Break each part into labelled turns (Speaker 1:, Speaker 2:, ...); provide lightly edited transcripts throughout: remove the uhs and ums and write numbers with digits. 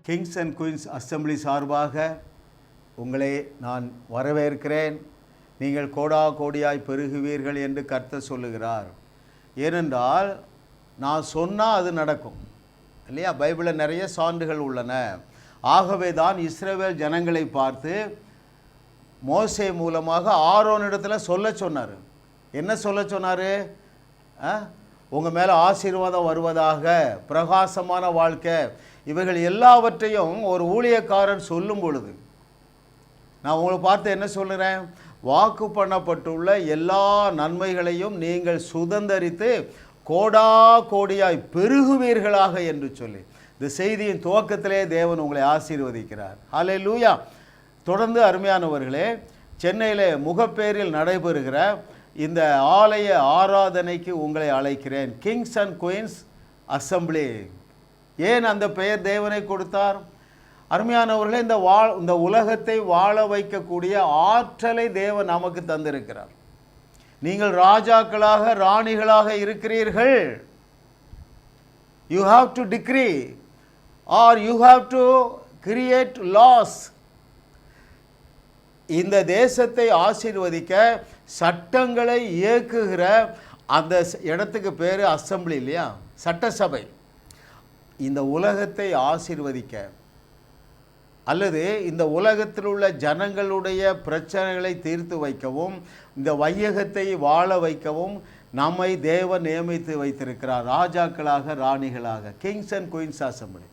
Speaker 1: Kings and queens assembly சார்பாக உங்களை நான் வரவேற்கிறேன். நீங்கள் கோடா கோடியாய் பெருகுவீர்கள் என்று கர்த்தர் சொல்லுகிறார். ஏனென்றால் நான் சொன்னால் அது நடக்கும் இல்லையா? பைபிளில் நிறைய சான்றுகள் உள்ளன. ஆகவே தான் இஸ்ரவேல் ஜனங்களை பார்த்து மோசே மூலமாக ஆரோனிடத்தில் சொல்ல சொன்னார். என்ன சொல்ல சொன்னார்? உங்கள் மேலே ஆசீர்வாதம் வருவதாக, பிரகாசமான வாழ்க்கை, இவைகள் எல்லாவற்றையும் ஒரு ஊழியக்காரன் சொல்லும் பொழுது நான் உங்களை பார்த்து என்ன சொல்லுறேன்? வாக்கு பண்ணப்பட்டுள்ள எல்லா நன்மைகளையும் நீங்கள் சுதந்தரித்து கோடா கோடியாய் பெருகுவீர்களாக என்று சொல்லி இந்த செய்தியின் துவக்கத்திலே தேவன் உங்களை ஆசீர்வதிக்கிறார். ஹல்லேலூயா. தொடர்ந்து அருமையானவர்களே, சென்னையில் முகப்பேரில் நடைபெறுகிற இந்த ஆலய ஆராதனைக்கு உங்களை அழைக்கிறேன். Kings and queens assembly. ஏன் அந்த பெயர் தேவனை கொடுத்தார்? அருமையானவர்களே, இந்த உலகத்தை வாழ வைக்கக்கூடிய ஆற்றலை தேவன் நமக்கு தந்திருக்கிறார். நீங்கள் ராஜாக்களாக ராணிகளாக இருக்கிறீர்கள். You have to decree or you have to create laws. இந்த தேசத்தை ஆசீர்வதிக்க சட்டங்களை இயக்குகிற அந்த இடத்துக்கு பேர் அசெம்பிளி இல்லையா? சட்டசபை. இந்த உலகத்தை ஆசீர்வதிக்க அல்லது இந்த உலகத்தில் உள்ள ஜனங்களுடைய பிரச்சனைகளை தீர்த்து வைக்கவும், இந்த வையகத்தை வாழ வைக்கவும் நம்மை தேவன் நியமித்து வைத்திருக்கிறார், ராஜாக்களாக ராணிகளாக. கிங்ஸ் அண்ட் குயின்ஸ் அசெம்பிளி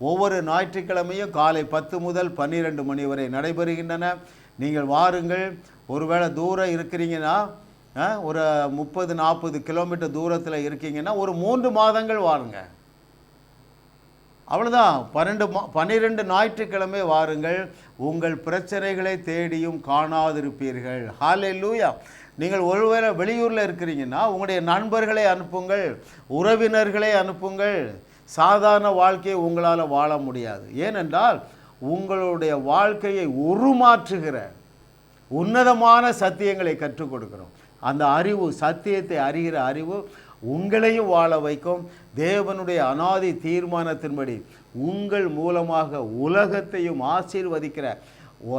Speaker 1: ஒவ்வொரு ஞாயிற்றுக்கிழமையும் காலை 10 முதல் 12 மணி வரை நடைபெறுகின்றன. நீங்கள் வாருங்கள். ஒருவேளை தூரம் இருக்கிறீங்கன்னா, ஒரு 30-40 கிலோமீட்டர் தூரத்தில் இருக்கீங்கன்னா ஒரு 3 மாதங்கள் வாருங்க. அவ்வளோதான். 12 ஞாயிற்றுக்கிழமை வாருங்கள். உங்கள் பிரச்சனைகளை தேடியும் காணாதிருப்பீர்கள். ஹல்லேலூயா. நீங்கள் ஒருவேளை வெளியூரில் இருக்கிறீங்கன்னா உங்களுடைய நண்பர்களை அனுப்புங்கள், உறவினர்களை அனுப்புங்கள். சாதாரண வாழ்க்கையை உங்களால் வாழ முடியாது. ஏனென்றால் உங்களுடைய வாழ்க்கையை உருமாற்றுகிற உன்னதமான சத்தியங்களை கற்றுக் கொடுக்கிறோம். அந்த அறிவு, சத்தியத்தை அறிகிற அறிவு உங்களையும் வாழ வைக்கும். தேவனுடைய அநாதி தீர்மானத்தின்படி உங்கள் மூலமாக உலகத்தையும் ஆசீர்வதிக்கிற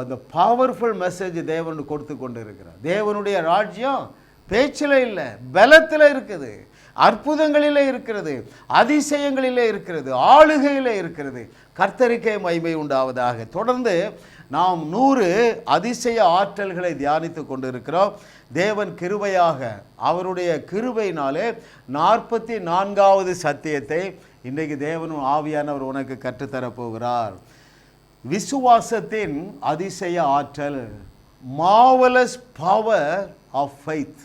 Speaker 1: அந்த பவர்ஃபுல் மெசேஜ் தேவன் கொடுத்து கொண்டு இருக்கிறார். தேவனுடைய ராஜ்யம் பேச்சில் இல்லை, பலத்தில் இருக்குது, அற்புதங்களிலே இருக்கிறது, அதிசயங்களிலே இருக்கிறது, ஆளுகையிலே இருக்கிறது. கர்த்தருக்கே மகிமை உண்டாவதாக. தொடர்ந்து நாம் 100 அதிசய ஆற்றல்களை தியானித்து கொண்டிருக்கிறோம். தேவன் கிருபையாக அவருடைய கிருபையினாலே 44வது சத்தியத்தை இன்றைக்கு தேவனும் ஆவியானவர் உனக்கு கற்றுத்தரப்போகிறார். விசுவாசத்தின் அதிசய ஆற்றல், மார்வலஸ் பவர் ஆஃப் ஃபெய்த்.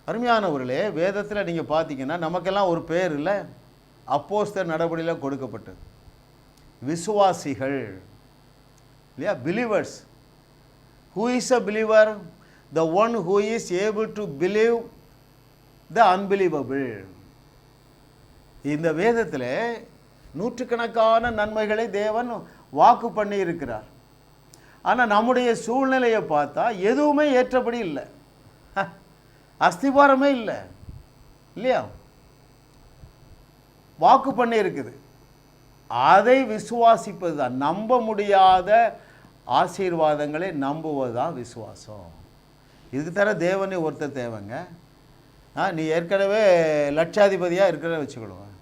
Speaker 1: அருமையானவர்களே, வேதத்தில் நீங்கள் பார்த்தீங்கன்னா நமக்கெல்லாம் ஒரு பேர் இல்லை, அப்போஸ்தலர் நடபடியில் கொடுக்கப்பட்டது. விசுவாசிகள் இல்லையா? Believers. Who is a believer? The one who is able to believe the unbelievable. இந்த வேதத்தில் நூற்றுக்கணக்கான நன்மைகளை தேவன் வாக்கு பண்ணி இருக்கிறார். ஆனால் நம்முடைய சூழ்நிலையை பார்த்தா எதுவுமே ஏற்றபடி இல்லை, அஸ்திபாரமே இல்லை இல்லையா? வாக்கு பண்ணி இருக்குது. அதை விசுவாசிப்பது தான். நம்ப முடியாத ஆசீர்வாதங்களை நம்புவது தான் விசுவாசம். இதுக்கு தர தேவனே ஒருத்தர் தேவைங்க. நீ ஏற்கனவே லட்சாதிபதியாக இருக்கிறத வச்சுக்கிடுவேன்.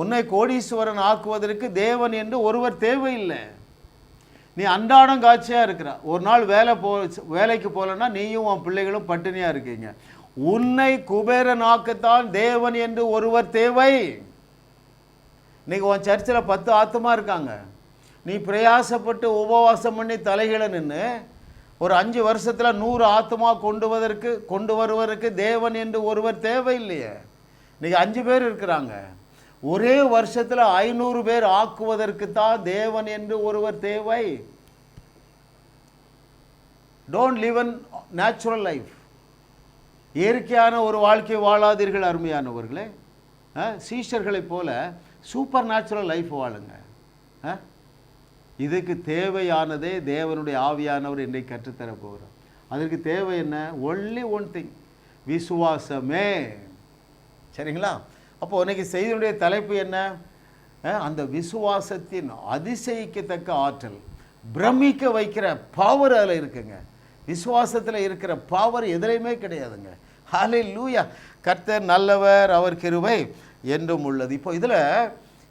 Speaker 1: உன்னை கோடீஸ்வரன் ஆக்குவதற்கு தேவன் என்று ஒருவர் தேவையில்லை. நீ அன்றாடம் காட்சியாக இருக்கிற, ஒரு நாள் வேலைக்கு போகலன்னா நீயும் உன் பிள்ளைகளும் பட்டினியாக இருக்கீங்க. உன்னை குபேரன் ஆக்கத்தான் தேவன் என்று ஒருவர் தேவை. இன்றைக்கி உன் சர்ச்சில் 10 ஆத்மா இருக்காங்க. நீ பிரயாசப்பட்டு உபவாசம் பண்ணி தலைகளை நின்று ஒரு 5 வருஷத்தில் 100 ஆத்மா கொண்டு வருவதற்கு தேவன் என்று ஒருவர் தேவையில்லையே. இன்றைக்கி 5 பேர் இருக்கிறாங்க. ஒரே வருஷத்தில் 500 பேர் ஆக்குவதற்கு தான் தேவன் என்று ஒருவர் தேவை. Don't live an natural life. இயற்கையான ஒரு வாழ்க்கை வாழாதீர்கள் அருமையானவர்களே. சீஷர்களைப் போல சூப்பர் நேச்சுரல் லைஃப் வாழுங்க. இதுக்கு தேவையானதே தேவனுடைய ஆவியானவர் இன்றைக்கு கற்றுத்தர போகிறார். அதற்கு தேவை என்ன? ஒன்லி ஒன் திங், விசுவாசமே. சரிங்களா? அப்போது இன்றைக்கி செய்தியுடைய தலைப்பு என்ன? அந்த விசுவாசத்தின் அதிசயிக்கத்தக்க ஆற்றல், பிரமிக்க வைக்கிற பவர் அதில் இருக்குங்க. விசுவாசத்தில் இருக்கிற பவர் எதிலையுமே கிடையாதுங்க. ஹல்லேலூயா. கர்த்தர் நல்லவர், அவர் கிருபை என்றும் உள்ளது. இப்போ இதில்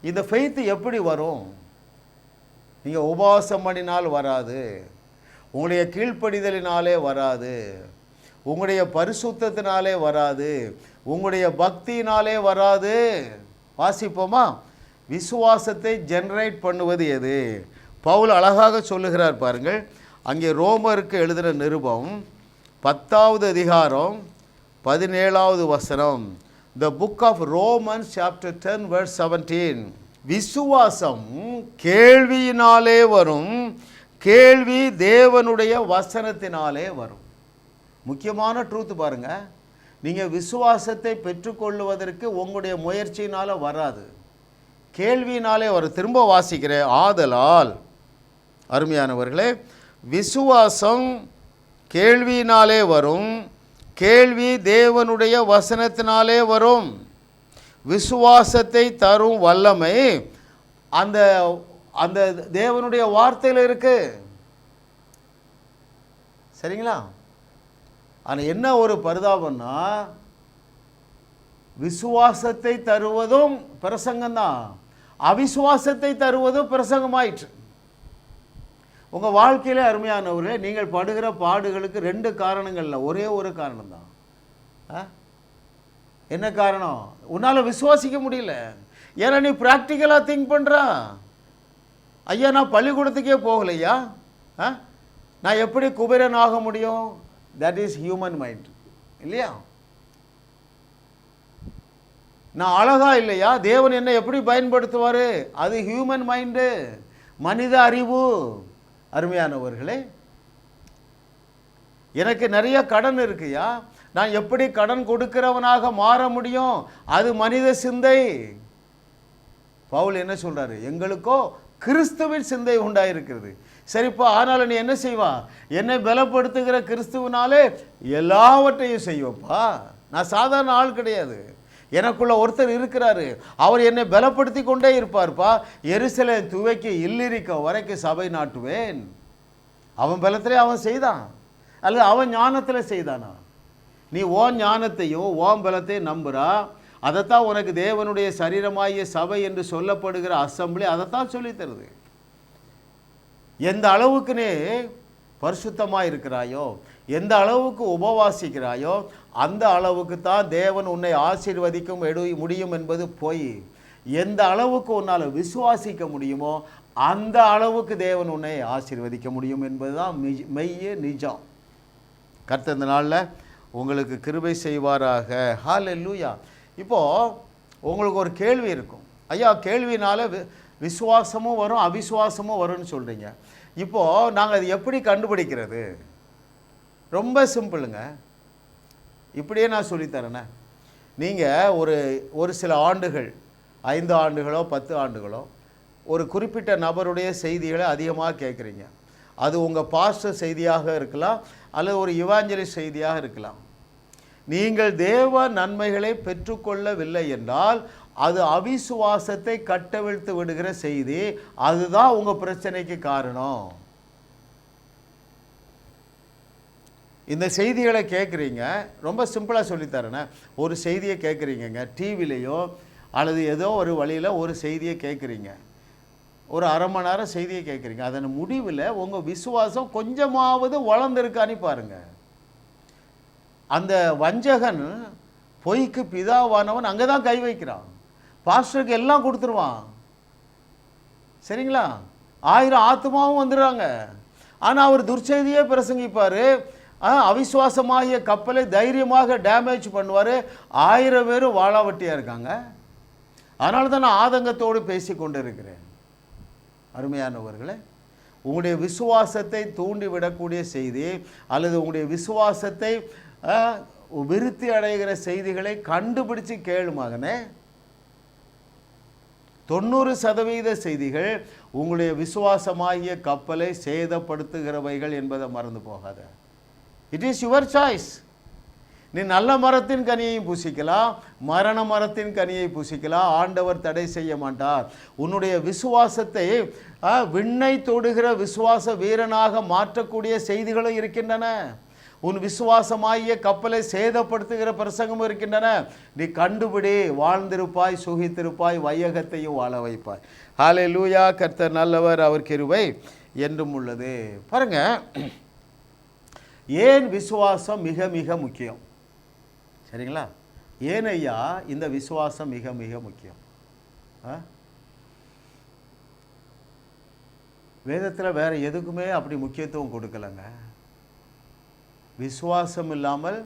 Speaker 1: இந்த ஃபெய்த் எப்படி வரும்? நீங்கள் உபவாசம் பண்ணினால் வராது, உங்களுடைய கீழ்ப்படிதலினாலே வராது, உங்களுடைய பரிசுத்தத்தினாலே வராது, உங்களுடைய பக்தியினாலே வராது. வாசிப்போமா? விசுவாசத்தை ஜெனரேட் பண்ணுவது எது? பவுல் அழகாக சொல்லுகிறார் பாருங்கள். அங்கே ரோமருக்கு எழுதின நிருபம் 10வது அதிகாரம் 17வது வசனம். The book of Romans chapter 10 verse 17. விசுவாசம் கேள்வியினாலே வரும், கேள்வி தேவனுடைய வசனத்தினாலே வரும். முக்கியமான ட்ரூத் பாருங்க. நீங்கள் விசுவாசத்தை பெற்றுக்கொள்வதற்கு உங்களுடைய முயற்சியினால் வராது, கேள்வியினாலே வரும். திரும்ப வாசிக்கிறேன். ஆதலால் அருமையானவர்களே, விசுவாசம் கேள்வியினாலே வரும், கேள்வி தேவனுடைய வசனத்தினாலே வரும். விசுவாசத்தை தரும் வல்லமை அந்த அந்த தேவனுடைய வார்த்தையில் இருக்கு. சரிங்களா? ஆனால் என்ன ஒரு பரிதாபம்னா, விசுவாசத்தை தருவதும் பிரசங்கம்தான், அவிசுவாசத்தை தருவதும் பிரசங்கமாயிற்று. உங்கள் வாழ்க்கையில் அருமையானவர்களே, நீங்கள் படுகிற பாடுகளுக்கு 2 காரணங்கள் இல்லை, ஒரே ஒரு காரணம் தான். என்ன காரணம்? உன்னால் விசுவாசிக்க முடியல. ஏன்னா நீ ப்ராக்டிக்கலாக திங்க் பண்ணுற. ஐயா, நான் பள்ளிக்கூடத்துக்கே போகலையா, நான் எப்படி குபேரன் ஆக முடியும்? தட் இஸ் ஹியூமன் மைண்ட் இல்லையா? நான் அழகா இல்லையா, தேவன் என்னை எப்படி பயன்படுத்துவார்? அது ஹியூமன் மைண்டு, மனித அறிவு. அருமையானவர்களே, எனக்கு நிறைய கடன் இருக்குயா, நான் எப்படி கடன் கொடுக்கிறவனாக மாற முடியும்? அது மனித சிந்தை. பவுல் என்ன சொல்றாரு? எங்களுக்கோ கிறிஸ்துவின் சிந்தை உண்டாயிருக்கிறது. சரிப்பா, ஆனாலும் நீ என்ன செய்வா? என்னை பலப்படுத்துகிற கிறிஸ்துவனாலே எல்லாவற்றையும் செய்வப்பா. நான் சாதாரண ஆள் கிடையாது, எனக்குள்ள ஒருத்தர் இருக்கிறாரு, அவர் என்னை பலப்படுத்தி கொண்டே இருப்பார்ப்பா. எருசலேம் துவைக்கு இல்லிரிக்க வரைக்கும் சபை நாட்டுவேன். அவன் பலத்திலே அவன் செய்தான், அல்லது அவன் ஞானத்தில் செய்தானா? நீ ஓன் ஞானத்தையும் ஓன் பலத்தையும் நம்புறா. அதைத்தான் உனக்கு தேவனுடைய சரீரமாகிய சபை என்று சொல்லப்படுகிற அசம்பிளி அதைத்தான் சொல்லித்தருது. எந்த அளவுக்கு நீ பரிசுத்தமாக இருக்கிறாயோ, எந்த அளவுக்கு உபவாசிக்கிறாயோ, அந்த அளவுக்கு தான் தேவன் உன்னை ஆசீர்வதிக்க முடியும் என்பது போய். எந்த அளவுக்கு உன்னால் விசுவாசிக்க முடியுமோ அந்த அளவுக்கு தேவன் உன்னை ஆசீர்வதிக்க முடியும் என்பது தான் மெய்ய நிஜம். கர்த்தர் இந்த நாளில் உங்களுக்கு கிருபை செய்வாராக. ஹல்லேலூயா. இப்போது உங்களுக்கு ஒரு கேள்வி இருக்கும். ஐயா, கேள்வினால விசுவாசமும் வரும் அவிசுவாசமும் வரும்னு சொல்கிறீங்க. இப்போது நாங்கள் அது எப்படி கண்டுபிடிக்கிறது? ரொம்ப சிம்பிளுங்க. இப்படியே நான் சொல்லித்தரேனே. நீங்கள் ஒரு சில ஆண்டுகள், 5 ஆண்டுகளோ 10 ஆண்டுகளோ ஒரு குறிப்பிட்ட நபருடைய செய்திகளை அதிகமாக கேட்குறீங்க. அது உங்கள் பாஸ்டர் செய்தியாக இருக்கலாம், அல்லது ஒரு இவாஞ்சலிஸ்ட் செய்தியாக இருக்கலாம். நீங்கள் தேவ நன்மைகளை பெற்றுக்கொள்ளவில்லை என்றால் அது அவிசுவாசத்தை கட்டவிழ்த்து விடுகிற செய்தி. அதுதான் உங்கள் பிரச்சனைக்கு காரணம். இந்த செய்திகளை கேட்குறீங்க, ரொம்ப சிம்பிளாக சொல்லித்தரேனே. ஒரு செய்தியை கேட்குறீங்கங்க, டிவிலையோ அல்லது ஏதோ ஒரு வழியில் ஒரு செய்தியை கேட்குறீங்க, ஒரு அரை மணி நேரம் செய்தியை கேட்குறீங்க. அதன் முடிவில் உங்கள் விசுவாசம் கொஞ்சமாவது வளர்ந்துருக்கான்னு பாருங்கள். அந்த வஞ்சகன், பொய்க்கு பிதாவானவன் அங்கே தான் கை வைக்கிறான். பாஸ்டருக்கு எல்லாம் கொடுத்துருவான், சரிங்களா? 1000 ஆத்மாவும் வந்துடுறாங்க. ஆனால் அவர் துர்ச்செய்தியே பிரசங்கிப்பார். அவிசுவாசமாகிய கப்பலை தைரியமாக டேமேஜ் பண்ணுவார். 1000 பேரும் வாழாவட்டியாக இருக்காங்க. அதனால தான் நான் ஆதங்கத்தோடு பேசி கொண்டு இருக்கிறேன். அருமையானவர்களே, உங்களுடைய விசுவாசத்தை தூண்டிவிடக்கூடிய செய்தி அல்லது உங்களுடைய விசுவாசத்தை விருத்தி அடைகிற செய்திகளை கண்டுபிடிச்சு கேளு மகனே. 90% செய்திகள் உங்களுடைய விசுவாசமாகிய கப்பலை சேதப்படுத்துகிறவைகள் என்பதை மறந்து போகாத. It is your choice. நீ நல்ல மரத்தின் கனியையும் புசிக்கலாம், மரண மரத்தின் கனியை புசிக்கலாம், ஆண்டவர் தடை செய்ய மாட்டார். உன்னுடைய விசுவாசத்தை விண்ணை தொடுகிற விசுவாச வீரனாக மாற்றக்கூடிய செய்திகளும் இருக்கின்றன. உன் விசுவாசமாகிய கப்பலை சேதப்படுத்துகிற பிரசங்கமும் இருக்கின்றன. நீ கண்டுபிடி, வாழ்ந்திருப்பாய், சுகித்திருப்பாய், வையகத்தையும் வாழ வைப்பாய். ஹல்லேலூயா. கர்த்தர் நல்லவர், அவர் கிருபை என்றும் உள்ளது. பாருங்க, ஏன் விசுவாசம் மிக மிக முக்கியம்? சரிங்களா? ஏன் ஐயா இந்த விசுவாசம் மிக மிக முக்கியம்? வேதத்தில் வேற எதுக்குமே அப்படி முக்கியத்துவம் கொடுக்கலங்க. விசுவாசம் இல்லாமல்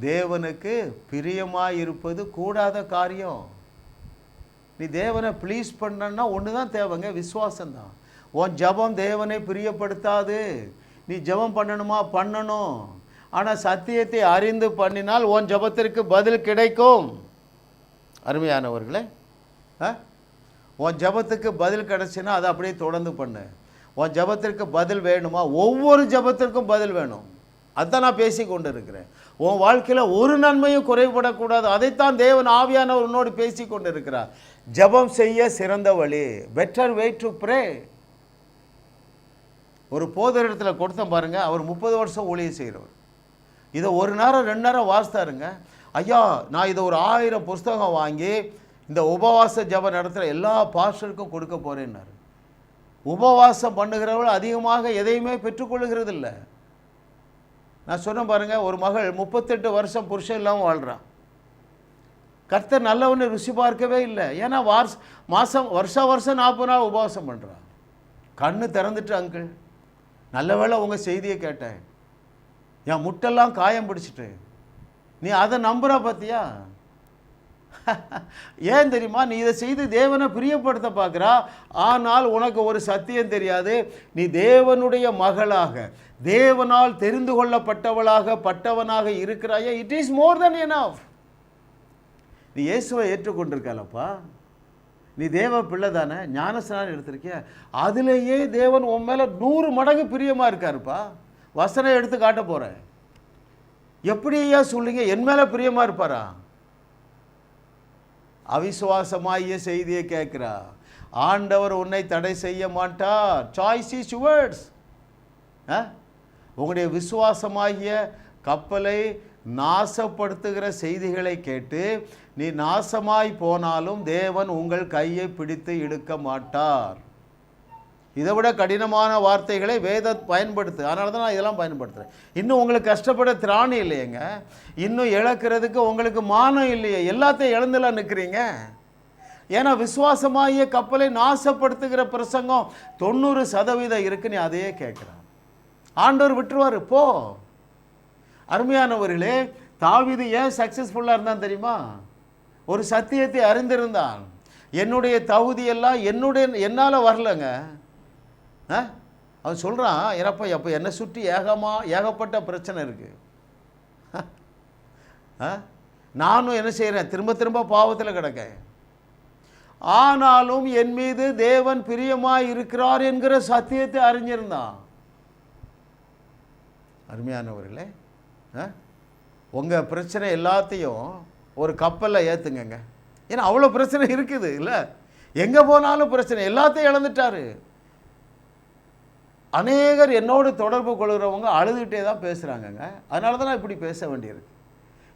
Speaker 1: தேவனுக்கு பிரியமாக இருப்பது கூடாத காரியம். நீ தேவனை ப்ளீஸ் பண்ணனா ஒன்று தான் தேவைங்க, விசுவாசம்தான். உன் ஜபம் தேவனை பிரியப்படுத்தாது. நீ ஜபம் பண்ணணுமா? பண்ணணும். ஆனால் சத்தியத்தை அறிந்து பண்ணினால் உன் ஜபத்திற்கு பதில் கிடைக்கும். அருமையானவர்களே, உன் ஜபத்துக்கு பதில் கிடைச்சின்னா அதை அப்படியே தொடர்ந்து பண்ணு. உன் ஜபத்திற்கு பதில் வேணுமா? ஒவ்வொரு ஜபத்திற்கும் பதில் வேணும். அதுதான் நான் பேசி கொண்டு இருக்கிறேன். உன் வாழ்க்கையில் ஒரு நன்மையும் குறைபடக்கூடாது. அதைத்தான் தேவன் ஆவியானவர் உன்னோடு பேசி கொண்டு இருக்கிறார். ஜபம் செய்ய சிறந்த வழி, பெட்டர் வே டு ப்ரே. ஒரு போதர் இடத்துல கொடுத்தேன் பாருங்க, அவர் 30 வருஷம் ஊழியம் செய்கிறவர். இதை ஒரு நேரம் 2 நேரம் வாசித்தாருங்க. ஐயா, நான் இதை ஒரு 1000 புஸ்தகம் வாங்கி இந்த உபவாச ஜபம் நடத்துகிற எல்லா பாஸ்டருக்கும் கொடுக்க போகிறேன்னாரு. உபவாசம் பண்ணுகிறவர்கள் அதிகமாக எதையுமே பெற்றுக்கொள்ளுகிறது இல்லை. நான் சொன்னேன் பாருங்கள், ஒரு மகள் 38 வருஷம் புருஷன் இல்லாமல் வாழ்கிறான். கர்த்தர் நல்லவன்னு ருசி பார்க்கவே இல்லை. ஏன்னா வருஷம் 40 நாள் உபவாசம் பண்ணுறான். கண்ணு திறந்துட்டு, அங்கிள் நல்ல வேளை உங்கள் செய்தியை கேட்டேன், என் முட்டெல்லாம் காயம் பிடிச்சிட்டு. நீ அதை நம்புற பார்த்தியா? ஏன் தெரியுமா? நீ இதை செய்து தேவனை பிரியப்படுத்த பார்க்குறா. ஆனால் உனக்கு ஒரு சத்தியம் தெரியாது. நீ தேவனுடைய மகளாக, தேவனால் தெரிந்து கொள்ளப்பட்டவளாக பட்டவனாக இருக்கிறாயா? It is more than enough. நீ இயேசுவை ஏற்றுக்கொண்டிருக்கலப்பா, நீ தேவ பிள்ளை தானே, ஞானஸ்நானம் எடுத்திருக்கிய, அதுலேயே தேவன் உன் மேலே 100 மடங்கு பிரியமாக இருக்காருப்பா. வசனம் எடுத்து காட்ட போகிறேன். எப்படியா சொல்லுங்க, என் மேலே பிரியமாக இருப்பாரா? அவிசுவாசமாகிய செய்தியை கேட்கிறா. ஆண்டவர் உன்னை தடை செய்ய மாட்டார். Choice is yours. உங்களுடைய விசுவாசமாகிய கப்பலை நாசப்படுத்துகிற செய்திகளை கேட்டு நீ நாசமாய் போனாலும் தேவன் உங்கள் கையை பிடித்து இழுக்க மாட்டார். இதை விட கடினமான வார்த்தைகளை வேதம் பயன்படுத்து. அதனால தான் நான் இதெல்லாம் பயன்படுத்துகிறேன். இன்னும் உங்களுக்கு கஷ்டப்பட திராணி இல்லையேங்க, இன்னும் இழக்கிறதுக்கு உங்களுக்கு மானம் இல்லையே, எல்லாத்தையும் இழந்துலாம் நிற்கிறீங்க. ஏன்னா விசுவாசமாகிய கப்பலை நாசப்படுத்துகிற பிரசங்கம் 90% இருக்கு. நீ அதையே கேட்குறான். ஆண்டவர் விட்டுருவார், போ. அருமையானவர்களே, தாவீது ஏன் சக்ஸஸ்ஃபுல்லாக இருந்தான் தெரியுமா? ஒரு சத்தியத்தை அறிந்திருந்தான். என்னுடைய தகுதியெல்லாம் என்னால் வரலங்க. அவன் சொல்கிறான், இறப்ப எப்போ என்னை சுற்றி ஏகப்பட்ட பிரச்சனை இருக்குது. நானும் என்ன செய்கிறேன், திரும்ப திரும்ப பாவத்தில் கிடக்கேன். ஆனாலும் என் மீது தேவன் பிரியமாக இருக்கிறார் என்கிற சத்தியத்தை அறிஞ்சிருந்தான். அருமையானவர்களே, உங்கள் பிரச்சனை எல்லாத்தையும் ஒரு கப்பலில் ஏற்றுங்க. ஏன்னா அவ்வளோ பிரச்சனை இருக்குது இல்லை, எங்கே போனாலும் பிரச்சனை, எல்லாத்தையும் இழந்துட்டாரு. அநேகர் என்னோடு தொடர்பு கொள்கிறவங்க அழுதுகிட்டே தான் பேசுகிறாங்கங்க. அதனால தான் நான் இப்படி பேச வேண்டியிருக்கு.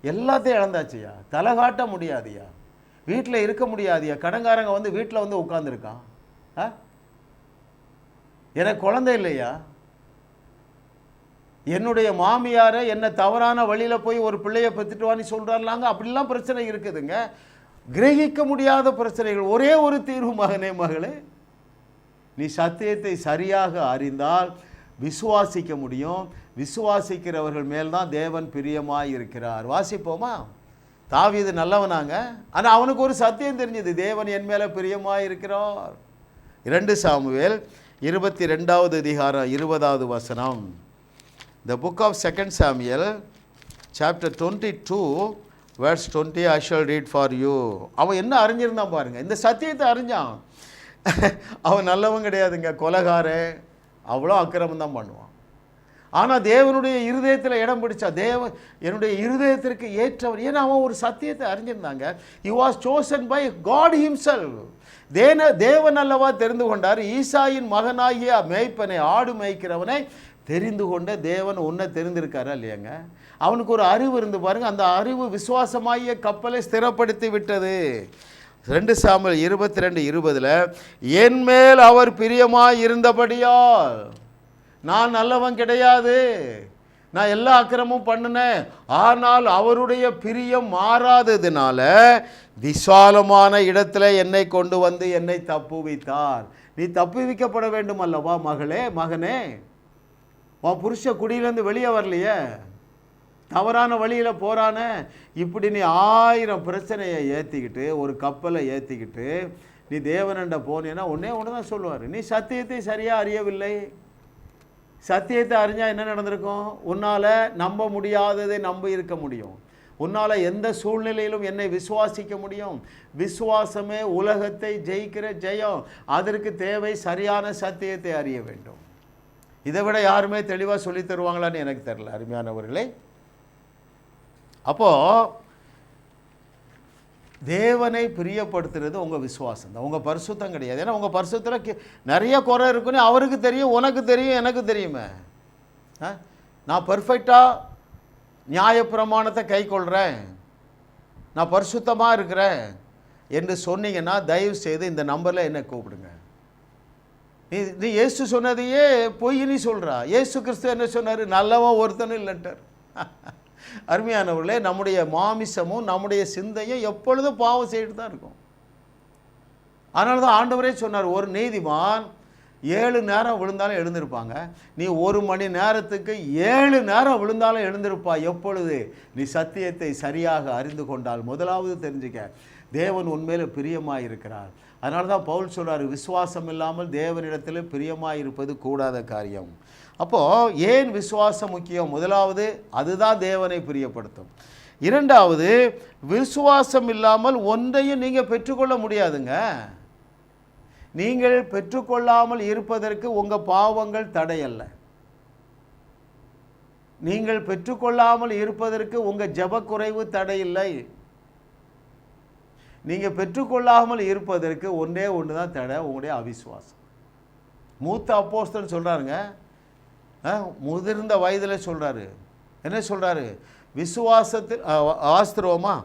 Speaker 1: எல்லாத்தையும் இழந்தாச்சியா, தலை காட்ட முடியாதியா, வீட்டில் இருக்க முடியாதியா. கடன்காரங்க வந்து வீட்டில் வந்து உட்காந்துருக்கான். எனக்கு குழந்தை இல்லையா, என்னுடைய மாமியாரை என்ன தவறான வழியில் போய் ஒரு பிள்ளையை பெற்றுட்டுவான்னு சொல்கிறாங்க. அப்படிலாம் பிரச்சனை இருக்குதுங்க, கிரகிக்க முடியாத பிரச்சனைகள். ஒரே ஒரு தீர்வு, மகனே மகளே, நீ சத்தியத்தை சரியாக அறிந்தால் விசுவாசிக்க முடியும். விசுவாசிக்கிறவர்கள் மேல்தான் தேவன் பிரியமாக இருக்கிறார். வாசிப்போமா? தாவீது நல்லவனாங்க, ஆனால் அவனுக்கு ஒரு சத்தியம் தெரிஞ்சது, தேவன் என் மேலே பிரியமாக இருக்கிறார். 2 சாமுவேல் 22வது அதிகாரம் 20வது வசனம். The book of 2 Samuel chapter 22 verse 20 I shall read for you. அவன் என்ன அறிஞ்சிருந்தான் பாருங்க, இந்த சத்தியத்தை அறிஞ்சான். அவன் நல்லவன் கிடையாதுங்க, கொலைகாரன், அவ்வளோ அக்கிரமம் தான் பண்ணுவான். ஆனால் தேவனுடைய இருதயத்தில் இடம் பிடிச்சா என்னுடைய இருதயத்திற்கு ஏற்றவர். ஏன்னா அவன் ஒரு சத்தியத்தை அறிஞ்சிருந்தாங்க. he was chosen by God himself. தேவன் அல்லவா தெரிந்து கொண்டார். ஈசாயின் மகனாகிய மேய்ப்பனை, ஆடு மேய்க்கிறவனை தெரிந்து கொண்ட தேவன் உன்னை தெரிந்திருக்காரா இல்லையாங்க? அவனுக்கு ஒரு அறிவு இருந்து பாருங்க. அந்த அறிவு விசுவாசமாகிய கப்பலை ஸ்திரப்படுத்தி விட்டது. 2 சாமுவேல் 22:20 என் மேல் அவர் பிரியமாய் இருந்தபடியால், நான் நல்லவன் கிடையாது, நான் எல்லா அக்கிரமும் பண்ணினேன், ஆனால் அவருடைய பிரியம் மாறாததுனால விசாலமான இடத்துல என்னை கொண்டு வந்து என்னை தப்புவித்தார். நீ தப்புவிக்கப்பட வேண்டும் அல்லவா மகளே, மகனே? உன் புருஷ குடியிலேருந்து வெளியே வரலையே, தவறான வழியில் போகிறானே. இப்படி நீ 1000 பிரச்சனையை ஏற்றிக்கிட்டு, ஒரு கப்பலை ஏற்றிக்கிட்டு நீ தேவனண்ட போனீன்னா ஒன்றே ஒன்று தான் சொல்லுவார், நீ சத்தியத்தை சரியாக அறியவில்லை. சத்தியத்தை அறிஞ்சால் என்ன நடந்திருக்கும்? உன்னால் நம்ப முடியாததை நம்ப இருக்க முடியும். உன்னால் எந்த சூழ்நிலையிலும் என்னை விசுவாசிக்க முடியும். விசுவாசமே உலகத்தை ஜெயிக்கிற ஜெயம். அதற்கு தேவை சரியான சத்தியத்தை அறிய வேண்டும். இதை விட யாருமே தெளிவாக சொல்லி தருவாங்களான்னு எனக்கு தெரியல அருமையானவர்களே. அப்போது தேவனை பிரியப்படுத்துறது உங்கள் விசுவாசம் தான், உங்கள் பரிசுத்தம் கிடையாது. ஏன்னா உங்கள் பரிசுத்தில் நிறைய குறை இருக்குன்னு அவருக்கு தெரியும், உனக்கு தெரியும், எனக்கு தெரியுமே. நான் பர்ஃபெக்டாக நியாயப்பிரமாணத்தை கை கொள்கிறேன், நான் பரிசுத்தமாக இருக்கிறேன் என்று சொன்னீங்கன்னா தயவு செய்து இந்த நம்பரில் என்னை கூப்பிடுங்க. நீ இயேசு சொன்னதையே பொய் நீ சொல்கிறா. இயேசு கிறிஸ்து என்ன சொன்னார்? நல்லவன் ஒருத்தனும் இல்லைன்ட்டார். அருமையானவர்களே, நம்முடைய மாமிசமும் நம்முடைய சிந்தையும் எப்பொழுதும் பாவம் செய்துட்டு தான் இருக்கும். அதனால தான் ஆண்டவரே சொன்னார், ஒரு நீதிமான் 7 நேரம் விழுந்தாலும் எழுந்திருப்பாங்க, நீ 1 மணி நேரத்துக்கு 7 நேரம் விழுந்தாலும் எழுந்திருப்பா. எப்பொழுது? நீ சத்தியத்தை சரியாக அறிந்து கொண்டால். முதலாவது தெரிஞ்சுக்க, தேவன் உண்மையில் பிரியமாக இருக்கிறார். அதனால தான் பவுல் சொல்கிறார், விசுவாசம் இல்லாமல் தேவனிடத்தில் பிரியமாக இருப்பது கூடாத காரியம். அப்போது ஏன் விசுவாசம் முக்கியம்? முதலாவது அதுதான் தேவனை பிரியப்படுத்தும். இரண்டாவது, விசுவாசம் இல்லாமல் ஒன்றையும் நீங்கள் பெற்றுக்கொள்ள முடியாதுங்க. நீங்கள் பெற்றுக்கொள்ளாமல் இருப்பதற்கு உங்கள் பாவங்கள் தடையல்ல. நீங்கள் பெற்றுக்கொள்ளாமல் இருப்பதற்கு உங்கள் ஜெபக்குறைவு தடையில்லை. நீங்கள் பெற்றுக்கொள்ளாமல் இருப்பதற்கு ஒன்றே ஒன்று தான் தடை, உங்களுடைய அவிசுவாசம். மூத்த அப்போஸ்தலன் சொல்கிறாருங்க, முதிர்ந்த வயதில் சொல்கிறாரு, என்ன சொல்கிறாரு? விசுவாசத்தில் ஆஸ்திரோமா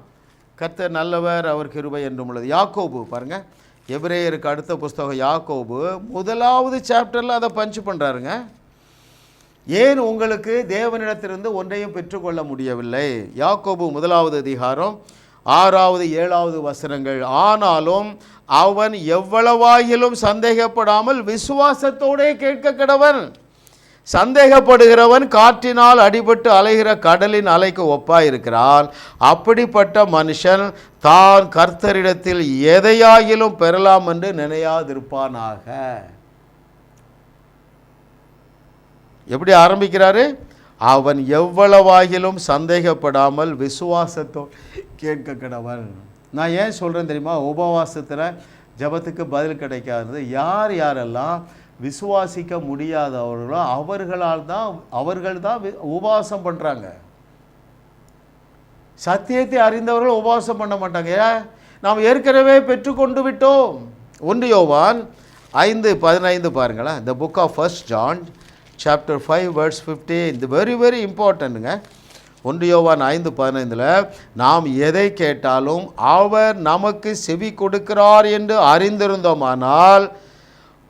Speaker 1: கர்த்தர் நல்லவர், அவர் கிருபை என்றும் உள்ளது. யாக்கோபு பாருங்கள், எபிரேயருக்கு அடுத்த புஸ்தகம் யாக்கோபு 1வது சாப்டரில் அதை பஞ்சு பண்ணுறாருங்க. ஏன் உங்களுக்கு தேவனிடத்திலிருந்து ஒன்றையும் பெற்றுக்கொள்ள முடியவில்லை? யாக்கோபு 1வது அதிகாரம் 6வது 7வது வசனங்கள். ஆனாலும் அவன் எவ்வளவாயிலும் சந்தேகப்படாமல் விசுவாசத்தோடே கேட்க கடவன். சந்தேகப்படுகிறவன் காற்றினால் அடிபட்டு அலைகிற கடலின் அலைக்கு ஒப்பாயிருக்கிறான். அப்படிப்பட்ட மனுஷன் தான் கர்த்தரிடத்தில் எதையாகிலும் பெறலாம் என்று நினையாதிருப்பானாக. எப்படி ஆரம்பிக்கிறாரு? அவன் எவ்வளவாகிலும் சந்தேகப்படாமல் விசுவாசத்தோடு கேட்க கடவன். நான் ஏன் சொல்கிறேன் தெரியுமா? உபவாசத்தில் ஜபத்துக்கு பதில் கிடைக்காது. யாரெல்லாம் விசுவாசிக்க முடியாதவர்களோ அவர்கள் தான் உபவாசம் பண்ணுறாங்க. சத்தியத்தை அறிந்தவர்கள் உபவாசம் பண்ண மாட்டாங்க. நாம் ஏற்கனவே பெற்றுக்கொண்டு விட்டோம். 1 யோவான் 5:15 பாருங்களேன். The book of 1 John chapter 5 verse 15, இது very இம்பார்ட்டன்ட்டுங்க. 1 யோவான் 5:15 நாம் எதை கேட்டாலும் அவர் நமக்கு செவி கொடுக்கிறார் என்று அறிந்திருந்தோமானால்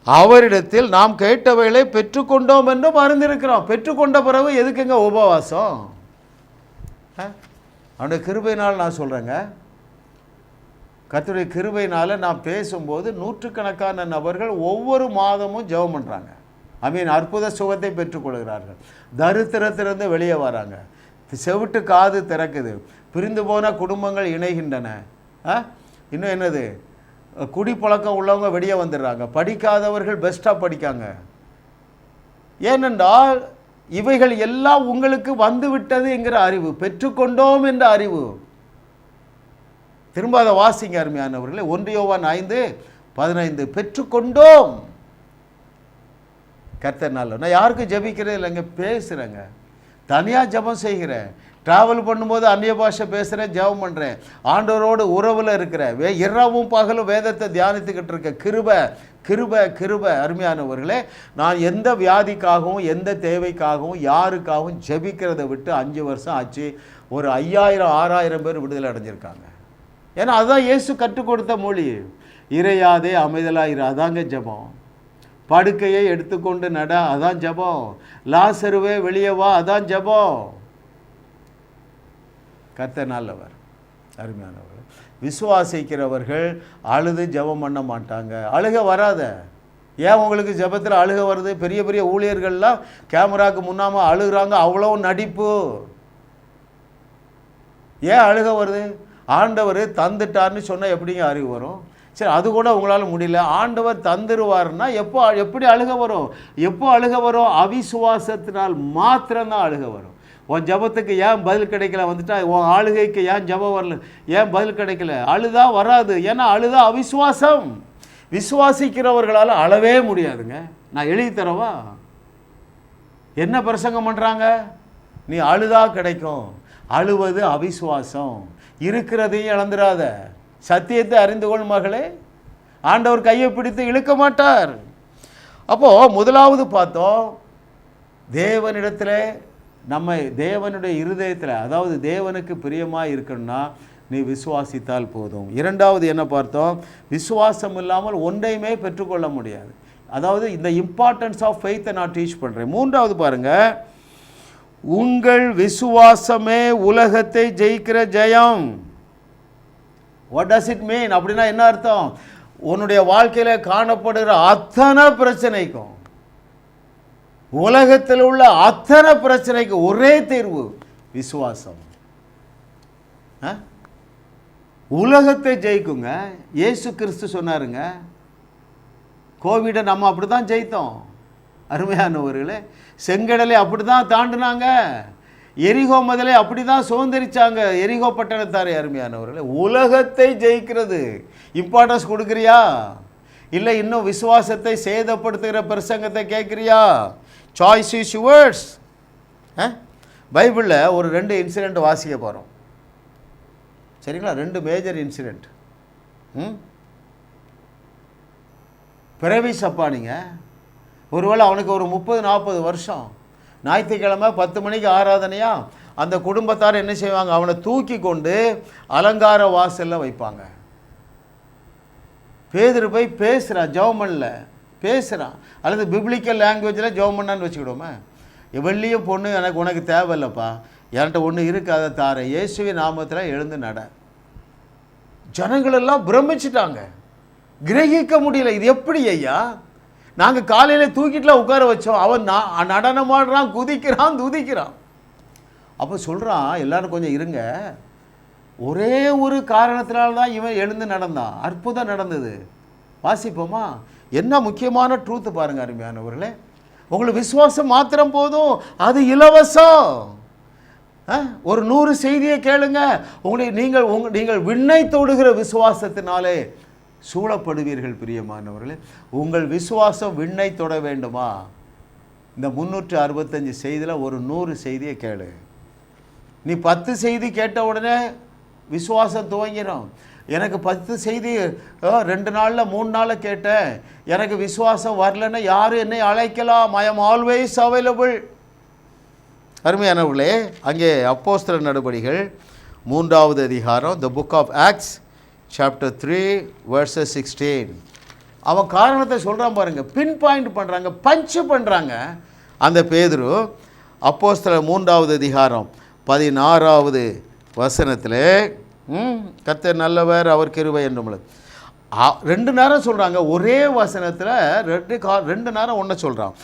Speaker 1: அவரிடத்தில் நாம் கேட்டவைகளை பெற்றுக்கொண்டோம் என்றும் அறிந்திருக்கிறோம். பெற்றுக்கொண்ட பிறகு எதுக்குங்க உபவாசம்? அவனுடைய கிருபையினால் நான் சொல்கிறேங்க. கர்த்தருடைய கிருபையினால் நான் பேசும்போது நூற்றுக்கணக்கான நபர்கள் ஒவ்வொரு மாதமும் ஜெபம் பண்ணுறாங்க. அற்புத சுகத்தை பெற்றுக்கொள்கிறார்கள். தரித்திரத்திலிருந்து வெளியே வராங்க. செவிட்டு காது திறக்குது. பிரிந்து போன குடும்பங்கள் இணைகின்றன. இன்னும் என்னது, குடிப்பழக்கம் உள்ளவங்க வெளியே வந்துடுறாங்க. படிக்காதவர்கள் பெஸ்ட்டாக படிக்காங்க. ஏனென்றால் இவைகள் எல்லாம் உங்களுக்கு வந்துவிட்டது என்கிற அறிவு, பெற்றுக்கொண்டோம் என்ற அறிவு. திரும்ப அதை வாசிங்க அருமையானவர்களே. 1 யோவான் 5:15 பெற்றுக்கொண்டோம். கர்த்தர் நல்லவர். நான் யாருக்கும் ஜெபிக்கிறே இல்லைங்க, பேசுகிறேங்க, தனியாக ஜெபம் செய்கிறேன், ட்ராவல் பண்ணும்போது அந்நிய பாஷை பேசுகிறேன், ஜெபம் பண்ணுறேன், ஆண்டவரோடு உறவில் இருக்கிறேன், இரவும் பகலும் வேதத்தை தியானித்துக்கிட்டு இருக்கேன். கிருபை கிருபை கிருபை. அருமையானவர்களே, நான் எந்த வியாதிக்காகவும் எந்த தேவைக்காகவும் யாருக்காகவும் ஜெபிக்கிறதை விட்டு 5 வருஷம் ஆச்சு. ஒரு 5000 6000 பேர் விடுதலை அடைஞ்சிருக்காங்க. ஏன்னா அதுதான் இயேசு கற்றுக் கொடுத்த மொழி. இறையாதே அமைதலாயிரு, அதாங்க ஜெபம். படுக்கையை எடுத்துக்கொண்டு நட, அதான் ஜெபம். லாசருவே வெளியே வா, அதான் ஜெபம். கர்த்தர் நல்லவர். அருமையானவர். விசுவாசிக்கிறவர்கள் அழுது ஜெபம் பண்ண மாட்டாங்க. அழுக வராத. ஏன் உங்களுக்கு ஜெபத்தில் அழுக வருது? பெரிய பெரிய ஊழியர்கள்லாம் கேமராவுக்கு முன்னாமல் அழுகிறாங்க, அவ்வளோ நடிப்பு. ஏன் அழுக வருது? ஆண்டவர் தந்துட்டார்னு சொன்னால் எப்படிங்க அறிவு வரும்? சரி, அது கூட உங்களால் முடியல. ஆண்டவர் தந்துருவார்னா எப்படி அழுக வரும்? எப்போ அழுக வரும்? அவிசுவாசத்தினால் மாத்திரம்தான் அழுக வரும். உன் ஜபத்துக்கு ஏன் பதில் கிடைக்கல வந்துட்டா, உன் ஆளுகைக்கு ஏன் ஜபம் வரல, ஏன் பதில் கிடைக்கல, அழுதா வராது. ஏன்னா அழுதா அவிசுவாசம். விசுவாசிக்கிறவர்களால் அழவே முடியாதுங்க. நான் எழுதி தரவா? என்ன பிரசங்கம் பண்ணுறாங்க? நீ அழுதா கிடைக்கும். அழுவது அவிசுவாசம். இருக்கிறதையும் இழந்துடாத. சத்தியத்தை அறிந்து கொள் மகளே. ஆண்டவர் கையை பிடித்து இழுக்க மாட்டார். அப்போது முதலாவது பார்த்தோம், தேவனிடத்தில் நம்ம தேவனுடைய இருதயத்தில், அதாவது தேவனுக்கு பிரியமாக இருக்கணும்னா நீ விசுவாசித்தால் போதும். இரண்டாவது என்ன பார்த்தோம்? விசுவாசம் இல்லாமல் ஒன்றையுமே பெற்றுக்கொள்ள முடியாது. அதாவது இந்த இம்பார்ட்டன்ஸ் ஆஃப் ஃபெய்த்தை நான் டீச் பண்ணுறேன். மூன்றாவது பாருங்கள், உங்கள் விசுவாசமே உலகத்தை ஜெயிக்கிற ஜெயம். What does it mean? அப்படின்னா என்ன அர்த்தம்? உன்னுடைய வாழ்க்கையில் காணப்படுகிற அத்தனை பிரச்சனைக்கும், உலகத்தில் உள்ள அத்தனை பிரச்சனைக்கு ஒரே தீர்வு விசுவாசம். உலகத்தை ஜெயிக்குங்க. இயேசு கிறிஸ்து சொன்னாருங்க, கோவிடை நம்ம அப்படி தான் ஜெயித்தோம். அருமையானவர்களே, செங்கடலை அப்படி தான் தாண்டினாங்க. எரிகோ மதலை அப்படி தான் சுதந்திரிச்சாங்க எரிகோ பட்டணத்தாரே. அருமையானவர்களே, உலகத்தை ஜெயிக்கிறது இம்பார்ட்டன்ஸ் கொடுக்குறியா? இல்லை இன்னும் விசுவாசத்தை சேதப்படுத்துகிற பிரசங்கத்தை கேட்குறியா? Choice is yours. பைபிளில் ஒரு 2 இன்சிடெண்ட் வாசிக்க போகிறோம். சரிங்களா? 2 மேஜர் இன்சிடெண்ட். பிறவி சப்பானிங்க. ஒருவேளை அவனுக்கு ஒரு 30-40 வருஷம். ஞாயிற்றுக்கிழமை 10 மணிக்கு ஆராதனையா, அந்த குடும்பத்தார் என்ன செய்வாங்க? அவனை தூக்கி கொண்டு அலங்கார வாசலில் வைப்பாங்க. பேதுரு போய் பேசுகிறான், ஜெபமன்ல பேசுகிறான், அல்லது பிப்ளிக்கல் லாங்குவேஜில் ஜெபமன்னான்னு வச்சுக்கிடுவோமே. வெள்ளியும் பொண்ணு எனக்கு உனக்கு தேவையில்லைப்பா, என்கிட்ட ஒன்று இருக்குது, அதை தாரேன், இயேசுவின் நாமத்தில் எழுந்து நட. ஜனங்களெல்லாம் பிரமிச்சிட்டாங்க, கிரகிக்க முடியல. இது எப்படி ஐயா? நாங்கள் காலையில் தூக்கிட்டுலாம் உட்கார வச்சோம், அவன் நடனமாடுறான், குதிக்கிறான், துதிக்கிறான். அப்போ சொல்கிறான், எல்லோரும் கொஞ்சம் இருங்க, ஒரே ஒரு காரணத்தினால்தான் இவன் எழுந்து நடந்தான். அற்புதம் நடந்தது. வாசிப்போமா? என்ன முக்கியமான ட்ரூத்து பாருங்கள் அருமையானவர்களே. உங்களுக்கு விசுவாசம் மாத்திரம் போதும், அது இலவசம். ஒரு 100 செய்தியை கேளுங்க, நீங்கள் விண்ணை தொடுகிற விசுவாசத்தினாலே சூழப்படுவீர்கள். பிரியமானவர்களே, உங்கள் விசுவாசம் விண்ணை தொட வேண்டுமா? இந்த 365 செய்தியில் ஒரு 100 செய்தியை கேளு. நீ 10 செய்தி கேட்ட உடனே விசுவாசம் துவங்கிடும். எனக்கு 10 செய்தி 2 நாளில் 3 நாளில் கேட்டேன், எனக்கு விசுவாசம் வரலன்னா யாரும் என்னை அழைக்கலாம், ஐ எம் ஆல்வேஸ் அவைலபிள். அருமையானவர்களே, அங்கே அப்போஸ்தலர் நடபடிகள் 3வது அதிகாரம், the book of Acts chapter 3 verses 16. அவன் காரணத்தை சொல்கிறான் பாருங்கள், பின் பாயிண்ட் பண்ணுறாங்க, பஞ்சு பண்ணுறாங்க. அந்த பேதுரு அப்போஸ்தலர் 3வது அதிகாரம் 16வது வசனத்தில், கர்த்தர் நல்லவர், அவர் கிருபை என்றும் 2 நேரம் சொல்கிறாங்க. ஒரே வசனத்தில் 2 நேரம் ஒன்று சொல்கிறான்.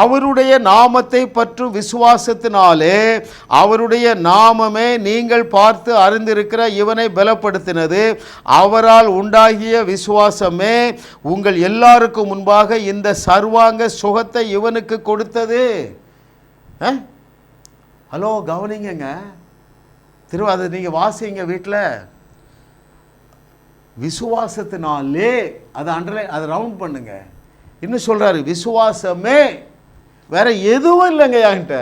Speaker 1: அவருடைய நாமத்தை பற்றும் விசுவாசத்தினாலே அவருடைய நாமமே நீங்கள் பார்த்து அறிந்திருக்கிற இவனை பலப்படுத்தினது. அவரால் உண்டாகிய விசுவாசமே உங்கள் எல்லாருக்கும் முன்பாக இந்த சர்வாங்க சுகத்தை இவனுக்கு கொடுத்தது. ஹலோ, கவனிங்க, அதை நீங்கள் வாசிங்க வீட்டில். விசுவாசத்தினாலே, அதை ரவுண்ட் பண்ணுங்க. இன்னும் சொல்கிறாரு, விசுவாசமே வேற எதுவும் இல்லைங்க என்கிட்ட.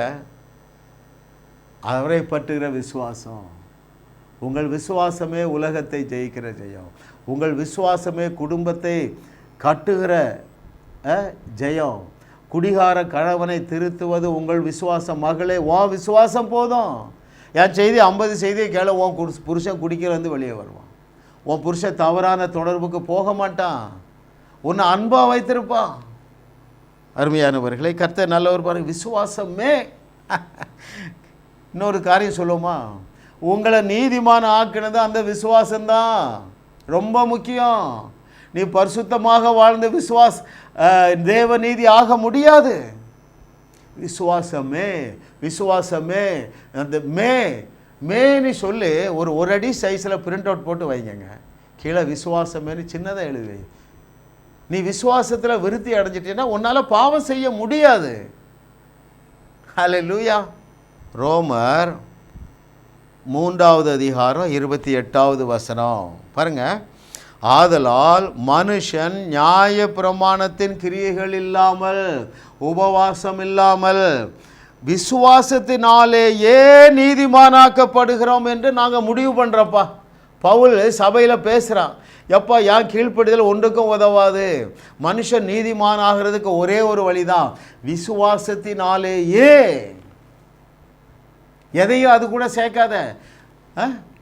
Speaker 1: அவரை பற்றுகிற விசுவாசம். உங்கள் விசுவாசமே உலகத்தை ஜெயிக்கிற ஜெயம். உங்கள் விசுவாசமே குடும்பத்தை கட்டுகிற ஜெயம். குடிகார கணவனை திருத்துவது உங்கள் விசுவாசம். மகளே, உன் விசுவாசம் போதும். என் செய்தி 50 செய்தியை கேள, உன் புருஷன் குடிக்கிறது வெளியே வருவான். உன் புருஷன் தவறான தொடர்புக்கு போக மாட்டான். உன்னை அன்பாக வைத்திருப்பான். அருமையானவர்களை, கர்த்தர் நல்லவர் பாருங்க. விசுவாசமே. இன்னொரு காரியம் சொல்லுவோமா, உங்களை நீதிமான ஆக்கினது அந்த விசுவாசம்தான். ரொம்ப முக்கியம். நீ பரிசுத்தமாக வாழ்ந்த தேவ நீதி ஆக முடியாது. விசுவாசமே விசுவாசமே. அந்த மேன்னு சொல்லி ஒரு அடி சைஸில் பிரிண்ட் அவுட் போட்டு வைங்க. கீழே விசுவாசமேன்னு சின்னதாக எழுதி. நீ விசுவாசத்தில் விருத்தி அடைஞ்சிட்டேன்னா உன்னால் பாவம் செய்ய முடியாது. ஹல்லேலூயா. ரோமர் 3வது அதிகாரம் 28வது வசனம் பாருங்க. ஆதலால் மனுஷன் நியாய பிரமாணத்தின் கிரியைகள் இல்லாமல், உபவாசம் இல்லாமல், விசுவாசத்தினாலேயே நீதிமானாக்கப்படுகிறோம் என்று நாங்கள் முடிவு பண்ணுறப்பா. பவுல் சபையில் பேசுகிறான். எப்பா, ஏன் கீழ்ப்படிதல் ஒன்றுக்கும் உதவாது. மனுஷன் நீதிமான் ஆகிறதுக்கு ஒரே ஒரு வழிதான், விசுவாசத்தினாலேயே. எதையும் அது கூட சேர்க்காத.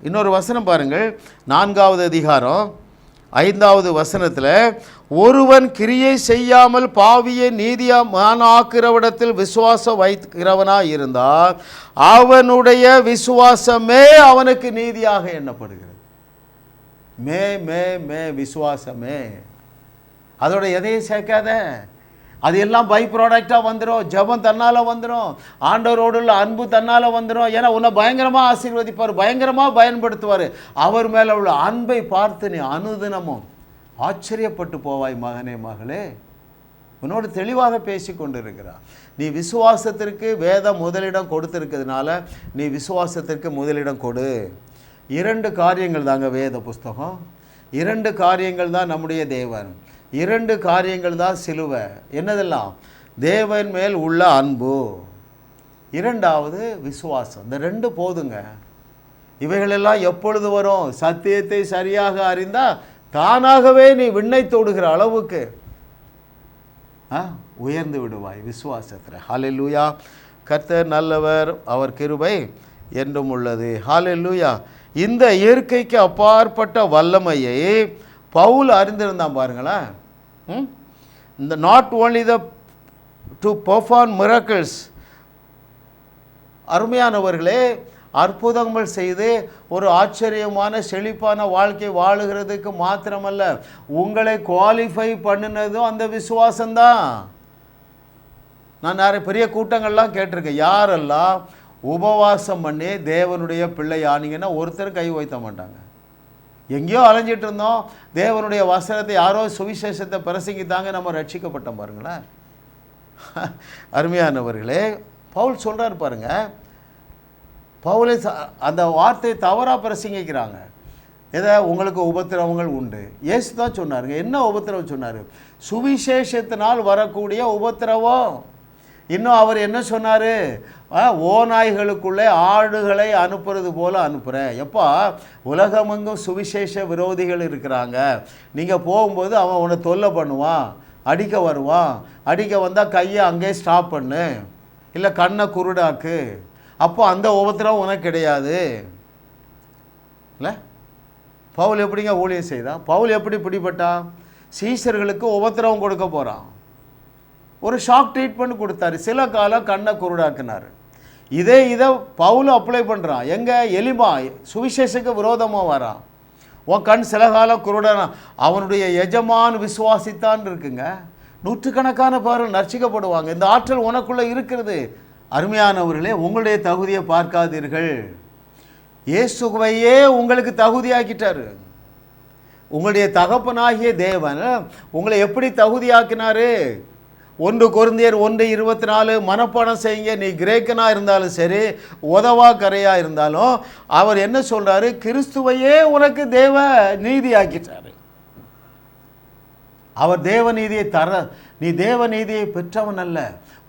Speaker 1: இன்னொரு வசனம் பாருங்கள். 4வது அதிகாரம் 5வது வசனத்தில், ஒருவன் கிரியை செய்யாமல் பாவியை நீதிமானாக்கிறவிடத்தில் விசுவாசம் வைக்கிறவனாக இருந்தால் அவனுடைய விசுவாசமே அவனுக்கு நீதியாக எண்ணப்படுகிறது. மே விசுவாசமே. அதோட எதையும் சேர்க்காத. அது எல்லாம் பை ப்ராடக்டாக வந்துடும். ஜெபம் தன்னால் வந்துடும். ஆண்டவரோடு உள்ள அன்பு தன்னால் வந்துடும். ஏன்னா உன்னை பயங்கரமாக ஆசீர்வதிப்பார், பயங்கரமாக பயன்படுத்துவார். அவர் மேலே உள்ள அன்பை பார்த்து நீ அனுதினமும் ஆச்சரியப்பட்டு போவாய். மகனே, மகளே, உன்னோடு தெளிவாக பேசி கொண்டு இருக்கிறார். நீ விசுவாசத்திற்கு வேதம் முதலிடம் கொடுத்துருக்கிறதுனால நீ விசுவாசத்திற்கு முதலிடம் கொடு. 2 காரியங்கள் தாங்க வேத புஸ்தகம். 2 காரியங்கள் தான் நம்முடைய தேவன். 2 காரியங்கள் தான் சிலுவை. என்னதெல்லாம்? தேவன் மேல் உள்ள அன்பு, 2வது விசுவாசம். இந்த 2 போதுங்க. இவைகளெல்லாம் எப்பொழுது வரும்? சத்தியத்தை சரியாக அறிந்தால் தானாகவே நீ விண்ணை தொடுகிற அளவுக்கு உயர்ந்து விடுவாய் விசுவாசத்தில். ஹல்லேலூயா. கர்த்தர் நல்லவர், அவர் கிருபை என்றும் உள்ளது. ஹல்லேலூயா. இந்த இயற்கைக்கு அப்பாற்பட்ட வல்லமையை பவுல் அறிந்திருந்தான் பாருங்களேன். இந்த not only to perform miracles. அருமையானவர்களே, அற்புதங்கள் செய்து ஒரு ஆச்சரியமான செழிப்பான வாழ்க்கை வாழுகிறதுக்கு மாத்திரமல்ல, உங்களை குவாலிஃபை பண்ணினதும் அந்த விசுவாசம்தான். நான் நிறைய பெரிய கூட்டங்கள்லாம் கேட்டிருக்கேன். யாரெல்லாம் உபவாசம் பண்ணி தேவனுடைய பிள்ளை ஆனீங்கன்னா ஒருத்தர் கை வைத்த மாட்டாங்க. எங்கேயோ அலைஞ்சிட்டு இருந்தோம், தேவனுடைய வசனத்தை யாரோ சுவிசேஷத்தை பிரசங்கித்தாங்க, நம்ம ரட்சிக்கப்பட்டோம். பாருங்களேன் அருமையானவர்களே, பவுல் சொல்கிறார் பாருங்க. பவுலை அந்த வார்த்தையை தவறாக பிரசங்கிக்கிறாங்க. எதை? உங்களுக்கு உபத்திரவங்கள் உண்டு. இயேசு தான் சொன்னாருங்க. என்ன உபத்திரவம் சொன்னார்? சுவிசேஷத்தினால் வரக்கூடிய உபத்திரவம். இன்னும் அவர் என்ன சொன்னார்? ஓநாய்களுக்குள்ளே ஆடுகளை அனுப்புறது போல் அனுப்புகிறேன். எப்போ? உலகமெங்கும் சுவிசேஷ விரோதிகள் இருக்கிறாங்க. நீங்கள் போகும்போது அவன் உன்னை தொல்லை பண்ணுவான், அடிக்க வருவான். அடிக்க வந்தால் கையை அங்கேயே ஸ்டாப் பண்ணு, இல்லை கண்ணை குருடாக்கு. அப்போ அந்த உபத்திரம் உனக்கு கிடையாது. இல்லை, பவுல் எப்படிங்க ஊழியம் செய்தான்? பவுல் எப்படி பிடிபட்டான்? சீசர்களுக்கு உபத்திரவம் கொடுக்க போகிறான். ஒரு ஷாக் ட்ரீட்மெண்ட் கொடுத்தாரு. சில காலம் கண்ணை குருடாக்குனார். இதை பவுல் அப்ளை பண்ணுறான். எங்கே? எலிமா சுவிசேஷக்கு விரோதமாக வரான். உன் கண் சில காலம் குருடானா, அவனுடைய எஜமான் விசுவாசித்தான் இருக்குங்க. நூற்றுக்கணக்கான பேர்கள் நர்ச்சிக்கப்படுவாங்க. இந்த ஆற்றல் உனக்குள்ளே இருக்கிறது. அருமையானவர்களே, உங்களுடைய தகுதியை பார்க்காதீர்கள். இயேசுவையே உங்களுக்கு தகுதியாக்கிட்டார். உங்களுடைய தகப்பனாகிய தேவன் உங்களை எப்படி தகுதியாக்கினாரு? 1 கொரிந்தியர் 1:24 மனப்பாடம் செய்யுங்க. நீ கிரேக்கனாக இருந்தாலும் சரி, உதவா கரையாக இருந்தாலும் அவர் என்ன சொல்கிறாரு? கிறிஸ்துவையே உனக்கு தேவ நீதி ஆக்கிட்டாரு. அவர் தேவநீதியை நீ தேவநீதியை பெற்றவன் அல்ல,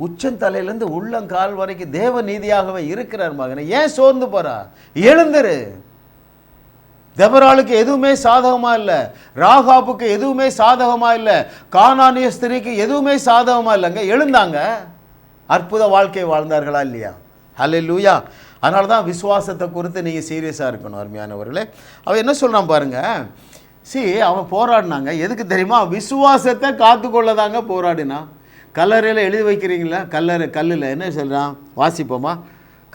Speaker 1: உச்சந்தலையிலேருந்து உள்ளங்கால் வரைக்கும் தேவநீதியாகவே இருக்கிறார் மகனை, ஏன் சோர்ந்து போறா? எழுந்துரு. தெபொராளுக்கு எதுவுமே சாதகமா இல்லை, ராகாபுக்கு எதுவுமே சாதகமா இல்லை, கானானிய ஸ்திரீக்கு எதுவுமே சாதகமா இல்லைங்க. எழுந்தாங்க, அற்புத வாழ்க்கை வாழ்ந்தார்களா இல்லையா? ஹல்லேலூயா. அதனால தான் விசுவாசத்தை குறித்து நீங்கள் சீரியஸாக இருக்கணும் அருமையானவர்களே. அவன் என்ன சொல்கிறான் பாருங்க, அவன் போராடினாங்க. எதுக்கு தெரியுமா? விசுவாசத்தை காத்துக்கொள்ளதாங்க போராடினா. கல்லறையில் எழுதி வைக்கிறீங்களா? கல்லில் என்ன சொல்கிறான்? வாசிப்போமா?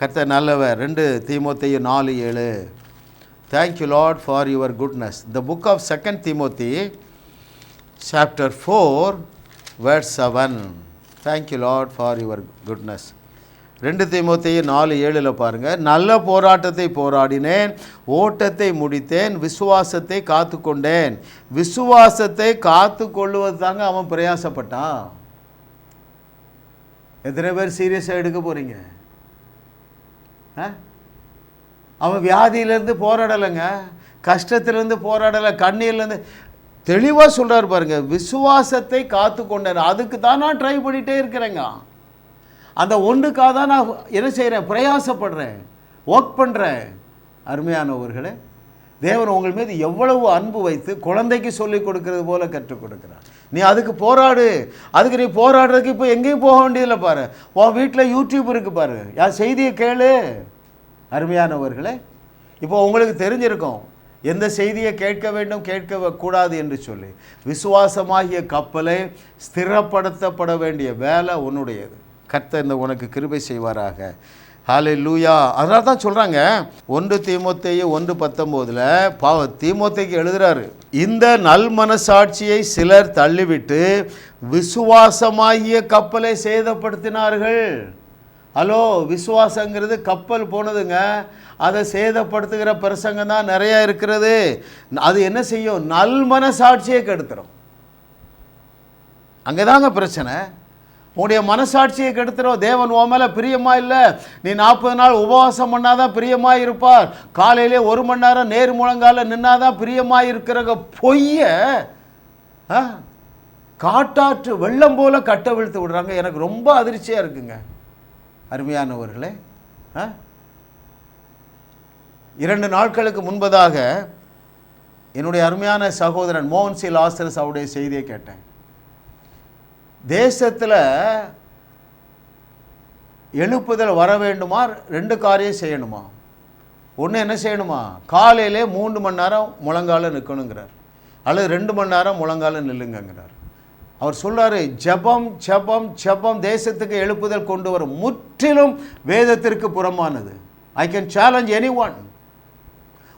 Speaker 1: கர்த்தர் நல்லவர். 2 தீமோத்தேயு 4:7. Thank you Lord for your goodness. The book of 2 Timothy chapter 4 verse 7. Thank you Lord for your goodness. 2 தீமோத்தேயு 4:7 பாருங்கள். நல்ல போராட்டத்தை போராடினேன், ஓட்டத்தை முடித்தேன், விசுவாசத்தை காத்து கொண்டேன். விசுவாசத்தை காத்து கொள்ளுவது தாங்க அவன் பிரயாசப்பட்டான். எத்தனை பேர் சீரியஸாக எடுக்க போகிறீங்க? அவன் வியாதியிலேருந்து போராடலைங்க, கஷ்டத்திலேருந்து போராடலை, கண்ணீர்லேருந்து தெளிவாக சொல்கிறார் பாருங்க, விசுவாசத்தை காத்து கொண்டேன். அதுக்கு தான் நான் ட்ரை பண்ணிகிட்டே இருக்கிறேங்க. அந்த ஒன்றுக்காக தான் நான் என்ன செய்கிறேன்? பிரயாசப்படுறேன், ஒர்க் பண்ணுறேன். அருமையானவர்களே, தேவன் உங்கள் மீது எவ்வளவு அன்பு வைத்து குழந்தைக்கு சொல்லிக் கொடுக்கறது போல கற்றுக் கொடுக்குறார். நீ அதுக்கு போராடு. அதுக்கு நீ போராடுறதுக்கு இப்போ எங்கேயும் போக வேண்டியதில்லை. பாரு, உன் வீட்டில் யூடியூப் இருக்குது பாரு, யார் செய்தியை கேளு. அருமையானவர்களே, இப்போ உங்களுக்கு தெரிஞ்சிருக்கும் எந்த செய்தியை கேட்க வேண்டும் கேட்க கூடாது என்று சொல்லி. விசுவாசமாகிய கப்பலை ஸ்திரப்படுத்தப்பட வேண்டிய வேலை உன்னுடையது. கர்த்தர் இந்த உனக்கு கிருபை செய்வாராக. ஹல்லேலூயா. அதனால தான் சொல்கிறாங்க 1 தீமோத்தேயு 1:19 தீமோத்தேயுக்கு எழுதுகிறாரு, இந்த நல் மனசாட்சியை சிலர் தள்ளிவிட்டு விசுவாசமாகிய கப்பலை சேதப்படுத்தினார்கள். ஹலோ, விசுவாசங்கிறது கப்பல் போனதுங்க, அதை சேதப்படுத்துகிற பிரசங்கம் தான் நிறையா இருக்கிறது. அது என்ன செய்யும்? நல் மனசாட்சியை கெடுத்துரும். அங்கே தாங்க பிரச்சனை. உன்னுடைய மனசாட்சியை கெடுத்துரும். தேவன் உன் மேலே பிரியமா இல்லை, நீ 40 நாள் உபவாசம் பண்ணாதான் பிரியமாக இருப்பார், காலையிலே 1 மணி நேரம் நேர் முழங்கால நின்னாதான் பிரியமாக இருக்கிற பொய்ய காட்டாற்று வெள்ளம் போல கட்டவிழ்த்து விடுறாங்க. எனக்கு ரொம்ப அதிர்ச்சியாக இருக்குங்க அருமையானவர்களே. 2 நாட்களுக்கு முன்பதாக என்னுடைய அருமையான சகோதரன் மோகன் சி லாசரஸ் அவருடைய செய்தியை கேட்டேன். தேசத்தில் எழுப்புதல் வர வேண்டுமா? 2 காரியம் செய்யணுமா. ஒன்று என்ன செய்யணுமா? காலையிலே 3 மணி நேரம் முழங்கால நிற்கணுங்கிறார், அல்லது 2 மணி நேரம் முழங்கால நில்லுங்கிறார். அவர் சொல்கிறார், ஜபம் ஜபம் ஜபம் தேசத்துக்கு எழுப்புதல் கொண்டு வரும். முற்றிலும் வேதத்திற்கு புறமானது. I can challenge anyone.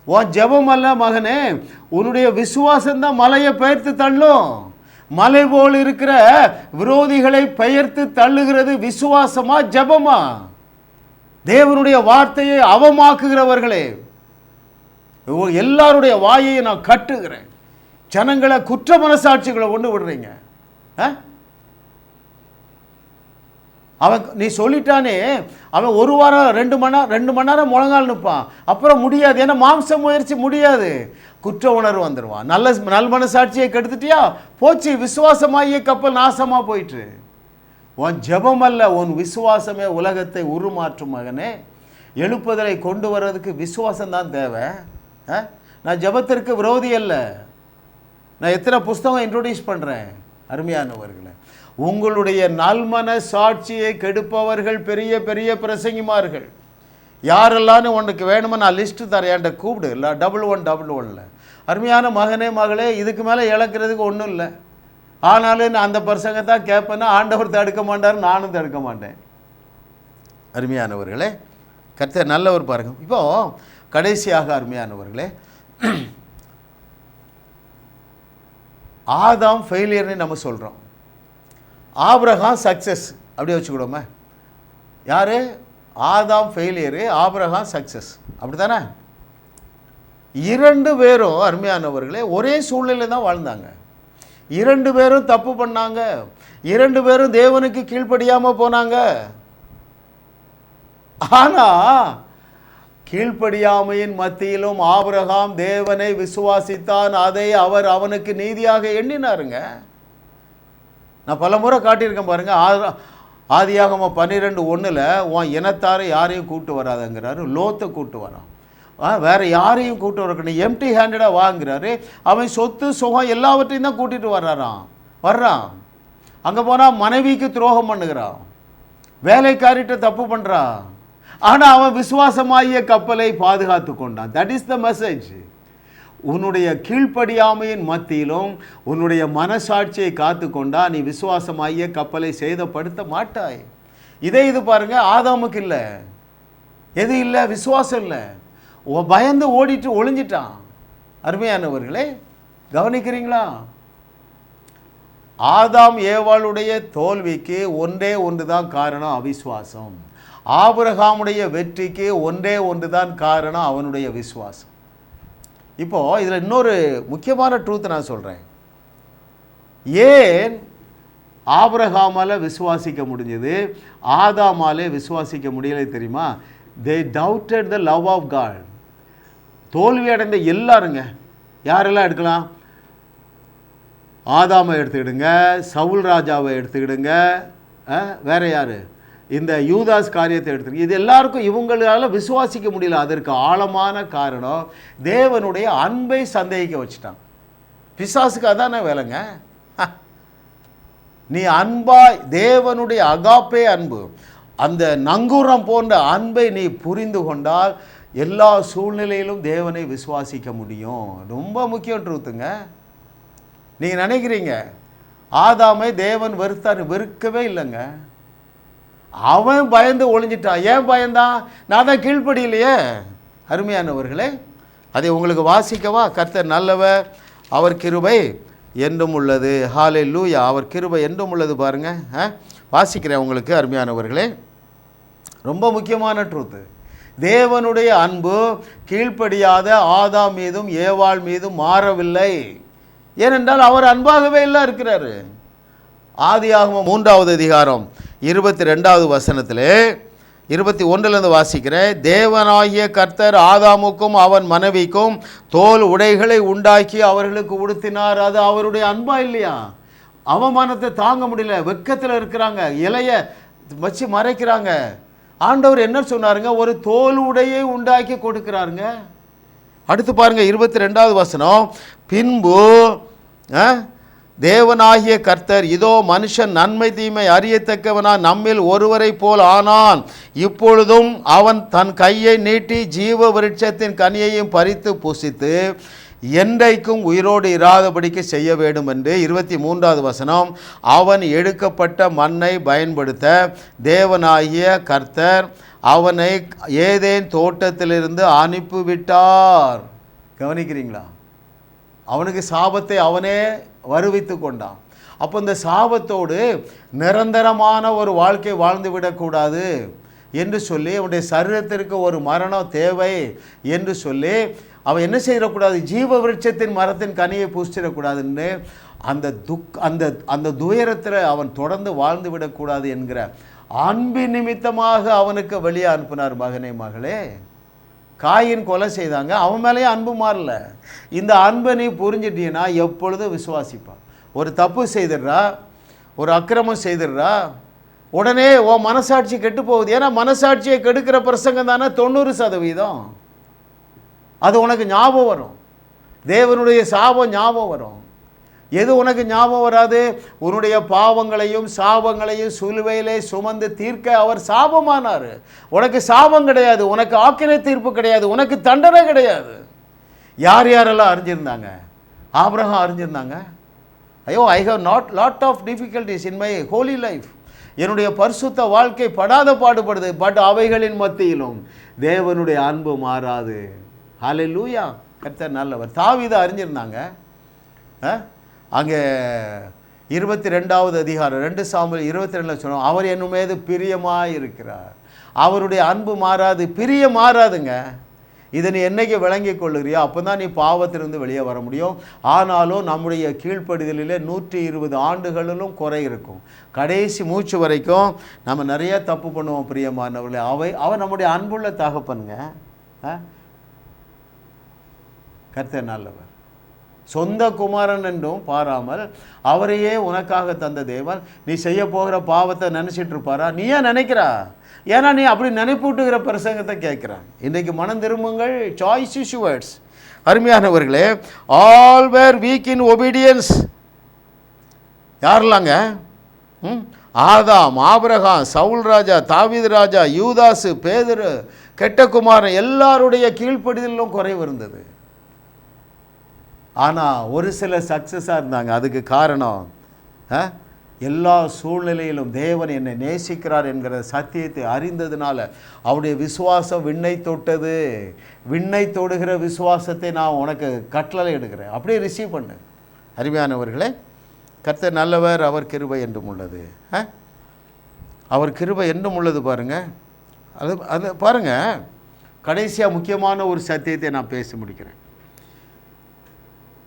Speaker 1: உன் ஜபம் அல்ல மகனே, உன்னுடைய விசுவாசம்தான் மலையை பெயர்த்து தள்ளும். மலை போல் இருக்கிற விரோதிகளை பெயர்த்து தள்ளுகிறது விசுவாசமா ஜபமா? தேவனுடைய வார்த்தையை அவமாக்குகிறவர்களே, எல்லாருடைய வாயை நான் கட்டுகிறேன். ஜனங்களை குற்ற மனசாட்சிகளை கொண்டு விடுறீங்க. அவன் நீ சொல்லிட்டானே, அவன் 1 வாரம் 2 மணி நேரம் முழங்கால் நிற்பான், அப்புறம் முடியாது. ஏன்னா மாம்ச முயற்சி முடியாது, குற்ற உணர்வு வந்துடுவான். நல் மனசாட்சியை கெடுத்துட்டியா, போச்சு. விசுவாசமாகிய கப்பல் நாசமாக போயிட்டு. உன் ஜபம் அல்ல, உன் விசுவாசமே உலகத்தை உருமாற்றும் மகனே. எழுப்புதலை கொண்டு வர்றதுக்கு விசுவாசம்தான் தேவை. நான் ஜபத்திற்கு விரோதி அல்ல. நான் எத்தனை புஸ்தகம் இன்ட்ரோடியூஸ் பண்ணுறேன் அருமையானவர்களே. உங்களுடைய நல்மன சாட்சியை கெடுப்பவர்கள் பெரிய பெரிய பிரசங்கிமார்கள். யாரெல்லாம் உனக்கு வேணுமோ நான் லிஸ்ட்டு தரேன், என்கிட்ட கூப்பிடு. இல்லை 1111 அருமையான மகனே மகளே, இதுக்கு மேலே இழக்கிறதுக்கு ஒன்றும் இல்லை. ஆனாலும் நான் அந்த பிரசங்கத்தான் கேட்பேன்னா ஆண்டவர் தடுக்க மாட்டார், நானும் தடுக்க மாட்டேன். அருமையானவர்களே, கர்த்தர் நல்லவர் பாருங்க. இப்போ கடைசியாக அருமையானவர்களே, ஆதாம் ஃபெயிலியர்னு நம்ம சொல்கிறோம், ஆபிரகாம் சக்ஸஸ் அப்படியே வச்சுக்கிடுவோமே. யார்? ஆதாம் ஃபெயிலியரு, ஆபிரகாம் சக்ஸஸ், அப்படி தானே? 2 பேரும் அருமையானவர்களே ஒரே சூழ்நிலையில் தான் வாழ்ந்தாங்க. 2 பேரும் தப்பு பண்ணாங்க. 2 பேரும் தேவனுக்கு கீழ்ப்படியாமல் போனாங்க. ஆனால் கீழ்ப்படியாமையின் மத்தியிலும் ஆபிரகாம் தேவனை விசுவாசித்தான், அதை அவர் அவனுக்கு நீதியாக எண்ணினாருங்க. நான் பல முறை காட்டியிருக்கேன் பாருங்கள். ஆதியாகமம் 12:1 உன் இனத்தாரை யாரையும் கூட்டு வராதுங்கிறாரு. லோத்தை கூட்டு வரான். வேறு யாரையும் கூட்டு வரக்கணும், எம்டி ஹேண்டடாக வாங்குறாரு. அவன் சொத்து சுகம் எல்லாவற்றையும் தான் கூட்டிகிட்டு வர்றான். அங்கே போனால் மனைவிக்கு துரோகம் பண்ணுகிறான், வேலைக்காரிட்ட தப்பு பண்ணுறான். ஆனால் அவன் விசுவாசமாகிய கப்பலை பாதுகாத்து கொண்டான். That is the message. உன்னுடைய கீழ்ப்படியாமையின் மத்தியிலும் உன்னுடைய மனசாட்சியை காத்து கொண்டா நீ விசுவாசமாகிய கப்பலை சேதப்படுத்த மாட்டாய். இது பாருங்க, ஆதாமுக்கு இல்லை, எது இல்லை, விசுவாசம் இல்லை. பயந்து ஓடிட்டு ஒளிஞ்சிட்டான். அருமையானவர்களே, கவனிக்கிறீங்களா? ஆதாம் ஏவாளுடைய தோல்விக்கு ஒன்றே ஒன்று தான் காரணம், அவிசுவாசம். ஆபிரகாமுடைய வெற்றிக்கு ஒன்றே ஒன்று தான் காரணம், அவனுடைய விசுவாசம். இப்போது இதில் இன்னொரு முக்கியமான ட்ரூத் நான் சொல்கிறேன். ஏன் ஆபிரகாமால் விசுவாசிக்க முடிஞ்சது, ஆதாமாலே விசுவாசிக்க முடியலை தெரியுமா? they doubted the love of God. தோல்வி அடைந்த எல்லாருங்க, யாரெல்லாம் எடுக்கலாம்? ஆதாமை எடுத்துக்கிடுங்க, சவுல் ராஜாவை எடுத்துக்கிடுங்க, வேற யார், இந்த யூதாஸ் காரியத்தை எடுத்துக்கிட்டு, இது எல்லாருக்கும் இவங்களால விசுவாசிக்க முடியல. அதற்கு ஆழமான காரணம் தேவனுடைய அன்பை சந்தேகிக்க வச்சுட்டான். பிசாசுக்கு அதானே வேலைங்க. நீ அன்பாய் தேவனுடைய அகாப்பே அன்பு, அந்த நங்கூரம் போன்ற அன்பை நீ புரிந்து கொண்டால் எல்லா சூழ்நிலையிலும் தேவனை விசுவாசிக்க முடியும். ரொம்ப முக்கியம் ட்ரூத்துங்க. நீங்கள் நினைக்கிறீங்க ஆதாமை தேவன் வெறுக்கவே இல்லைங்க. அவன் பயந்து ஒளிஞ்சிட்டான். ஏன் பயந்தான்? நான் தான் கீழ்ப்படியிலையே. அருமையானவர்களே, அதை உங்களுக்கு வாசிக்கவா? கர்த்தர் நல்லவர், அவர் கிருபை என்றும் உள்ளது. ஹல்லேலூயா, அவர் கிருபை என்றும் உள்ளது. பாருங்கள், வாசிக்கிறேன் உங்களுக்கு. அருமையானவர்களே, ரொம்ப முக்கியமான ட்ரூத்து. தேவனுடைய அன்பு கீழ்ப்படியாத ஆதாம் மீதும் ஏவாள் மீதும் மாறவில்லை. ஏனென்றால் அவர் அன்பாகவே இல்லை இருக்கிறாரு. ஆதியாகமம் 3வது அதிகாரம் 22வது வசனத்திலே 21லேருந்து வாசிக்கிறேன். தேவனாகிய கர்த்தர் ஆதாமுக்கும் அவன் மனைவிக்கும் தோல் உடைகளை உண்டாக்கி அவர்களுக்கு உடுத்தினார். அது அவருடைய அன்பா இல்லையா? அவமானத்தை தாங்க முடியல, வெக்கத்தில் இருக்கிறாங்க, இலைய வச்சு மறைக்கிறாங்க. ஆண்டவர் என்ன சொன்னாருங்க? ஒரு தோல் உடையை உண்டாக்கி கொடுக்கிறாருங்க. அடுத்து பாருங்க 22வது வசனம். பின்பு தேவனாகிய கர்த்தர், இதோ மனுஷன் நன்மை தீமை அறியத்தக்கவனா நம்மில் ஒருவரை போல் ஆனான். இப்பொழுதும் அவன் தன் கையை நீட்டி ஜீவ விருட்சத்தின் கனியையும் பறித்து புசித்து என்றைக்கும் உயிரோடு இராதபடிக்கு செய்ய வேண்டும் என்று. 23வது வசனம். அவன் எடுக்கப்பட்ட மண்ணை பயன்படுத்த தேவனாகிய கர்த்தர் அவனை ஏதேன் தோட்டத்திலிருந்து அனுப்பிவிட்டார். கவனிக்கிறீங்களா? அவனுக்கு சாபத்தை அவனே வருவித்து கொண்டான். அப்போ இந்த சாபத்தோடு நிரந்தரமான ஒரு வாழ்க்கை வாழ்ந்து விடக்கூடாது என்று சொல்லி, அவனுடைய சரீரத்திற்கு ஒரு மரணம் தேவை என்று சொல்லி அவன் என்ன செய்யக்கூடாது? ஜீவ விருட்சத்தின் மரத்தின் கனியை பூசிடக்கூடாதுன்னு அந்த துயரத்தில் அவன் தொடர்ந்து வாழ்ந்து விடக்கூடாது என்கிற அன்பின் நிமித்தமாக அவனுக்கு வெளியே அனுப்பினார். மகனே மகளே, காயின் கொலை செய்தாங்க, அவன் மேலேயே அன்பு மாறல. இந்த அன்பை நீ புரிஞ்சிட்டீன்னா எப்பொழுதும் விசுவாசிப்பான். ஒரு தப்பு செய்திடுறா, ஒரு அக்கிரமம் செய்திடுறா, உடனே உன் மனசாட்சி கெட்டு போகுது. ஏன்னா மனசாட்சியை கெடுக்கிற பிரசங்கம் தானே 90%. அது உனக்கு ஞாபகம் வரும். தேவனுடைய சாபம் ஞாபகம் வரும். எது உனக்கு ஞாபகம் வராது? உன்னுடைய பாவங்களையும் சாபங்களையும் சிலுவையிலே சுமந்து தீர்க்க அவர் சாபமானார். உனக்கு சாபம் கிடையாது, உனக்கு ஆக்கினை தீர்ப்பு கிடையாது, உனக்கு தண்டனை கிடையாது. யார் யாரெல்லாம் அறிஞ்சிருந்தாங்க? ஆபிரகாம் அறிஞ்சிருந்தாங்க. ஐயோ, I have lot of difficulties in my holy life. என்னுடைய பரிசுத்த வாழ்க்கை படாத பாடுபடுது. பட் அவைகளின் மத்தியிலும் தேவனுடைய அன்பு மாறாது. ஹல்லேலூயா, கர்த்தர் நல்லவர். தாவீது அறிஞ்சிருந்தாங்க. அங்கே 22வது அதிகாரம் 2 சாமுவேல் 22 சொன்னோம், அவர் என் மீது பிரியமாக இருக்கிறார். அவருடைய அன்பு மாறாது, பிரியம் மாறாதுங்க. இதை நீ என்னைக்கு விளங்கி கொள்ளுறியோ அப்போ தான் நீ பாவத்திலிருந்து வெளியே வர முடியும். ஆனாலும் நம்முடைய கீழ்ப்படிதலிலே 120 ஆண்டுகளிலும் குறை இருக்கும். கடைசி மூச்சு வரைக்கும் நம்ம நிறைய தப்பு பண்ணுவோம் பிரியமானவர்களே. அவர் நம்முடைய அன்புள்ள தகப்பனுங்க. கர்த்தர் நல்லவர். சொந்த குமாரன் என்றும் பாராமல் அவரையே உனக்காக தந்த தேவன் நீ செய்ய போகிற பாவத்தை நினச்சிட்டு இருப்பாரா? நீ ஏன் நினைக்கிறா? ஏன்னா நீ அப்படி நினைப்பூட்டுகிற பிரசங்கத்தை கேட்குறான். இன்றைக்கு மனம் திரும்புங்கள், சாய்ஸ் இஸ் யுவர்ஸ். அருமையானவர்களே, ஆல் வேர் வீக் இன் ஒபீடியன்ஸ். யாரெல்லாங்க? ஆதாம், ஆபிரகாம், சவுல் ராஜா, தாவீது ராஜா, யூதாசு, பேதுரு, கெட்ட குமாரன், எல்லாருடைய கீழ்ப்படிதலும் குறைவு இருந்தது. ஆனால் ஒரு சில சக்ஸஸாக இருந்தாங்க. அதுக்கு காரணம் எல்லா சூழ்நிலையிலும் தேவன் என்னை நேசிக்கிறார் என்கிற சத்தியத்தை அறிந்ததுனால அவருடைய விசுவாசம் விண்ணை தொட்டது. விண்ணை தொடுகிற விசுவாசத்தை நான் உனக்கு கட்டளை எடுக்கிறேன், அப்படியே ரிசீவ் பண்ணு. அருமையானவர்களே, கர்த்தர் நல்லவர், அவர் கிருபை என்றும் உள்ளது. அவர் கிருபை என்றும் உள்ளது. பாருங்கள், அது பாருங்கள். கடைசியாக முக்கியமான ஒரு சத்தியத்தை நான் பேசி முடிக்கிறேன்.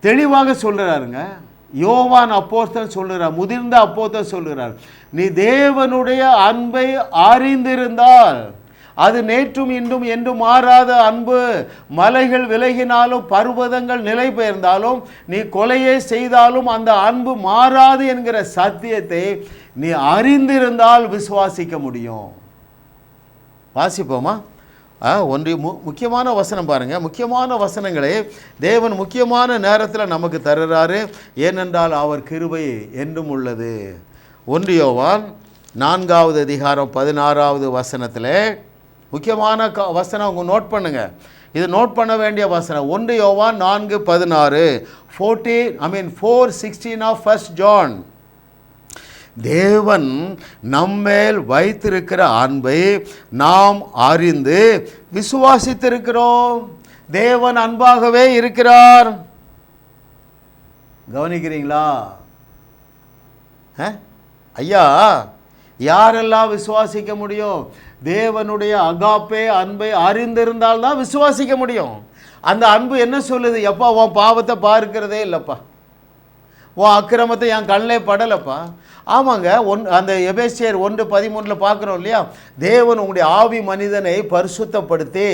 Speaker 1: தெளிவாக சொல்கிறாருங்க. யோவான் அப்போஸ்தலன் சொல்கிறார், முதிர்ந்த அப்போஸ்தலன் சொல்கிறார், நீ தேவனுடைய அன்பை அறிந்திருந்தால், அது நேற்றும் இன்றும் என்றும் மாறாத அன்பு. மலைகள் விலகினாலும் பர்வதங்கள் நிலை பெயர்ந்தாலும் நீ கொலையை செய்தாலும் அந்த அன்பு மாறாது என்கிற சத்தியத்தை நீ அறிந்திருந்தால் விசுவாசிக்க முடியும். வாசிப்போமா? முக்கியமான வசனம் பாருங்கள். முக்கியமான வசனங்களை தேவன் முக்கியமான நேரத்தில் நமக்கு தருகிறாரு. ஏனென்றால் அவர் கிருபை என்றும் உள்ளது. 1 யோவான் 4வது அதிகாரம் 16வது வசனத்தில் முக்கியமான வசனம் அவங்க நோட் பண்ணுங்கள். இது நோட் பண்ண வேண்டிய வசனம். 1 யோவான் 4:16, 4:16 of 1 John. தேவன் நம்மேல் வைத்திருக்கிற அன்பை நாம் அறிந்து விசுவாசித்திருக்கிறோம். தேவன் அன்பாகவே இருக்கிறார். கவனிக்கிறீங்களா ஐயா? யாரெல்லாம் விசுவாசிக்க முடியும்? தேவனுடைய அகாப்பே அன்பை அறிந்திருந்தால் தான் விசுவாசிக்க முடியும். அந்த அன்பு என்ன சொல்லுது? எப்பா உன் பாவத்தை பார்க்கிறதே இல்லைப்பா, உன் அக்கிரமத்தை என் கண்ணிலே படலைப்பா. ஆமாங்க, அந்த எபேசியர் 1:13 பார்க்குறோம் இல்லையா? தேவன் உங்களுடைய ஆவி மனிதனை பரிசுத்தப்படுத்தி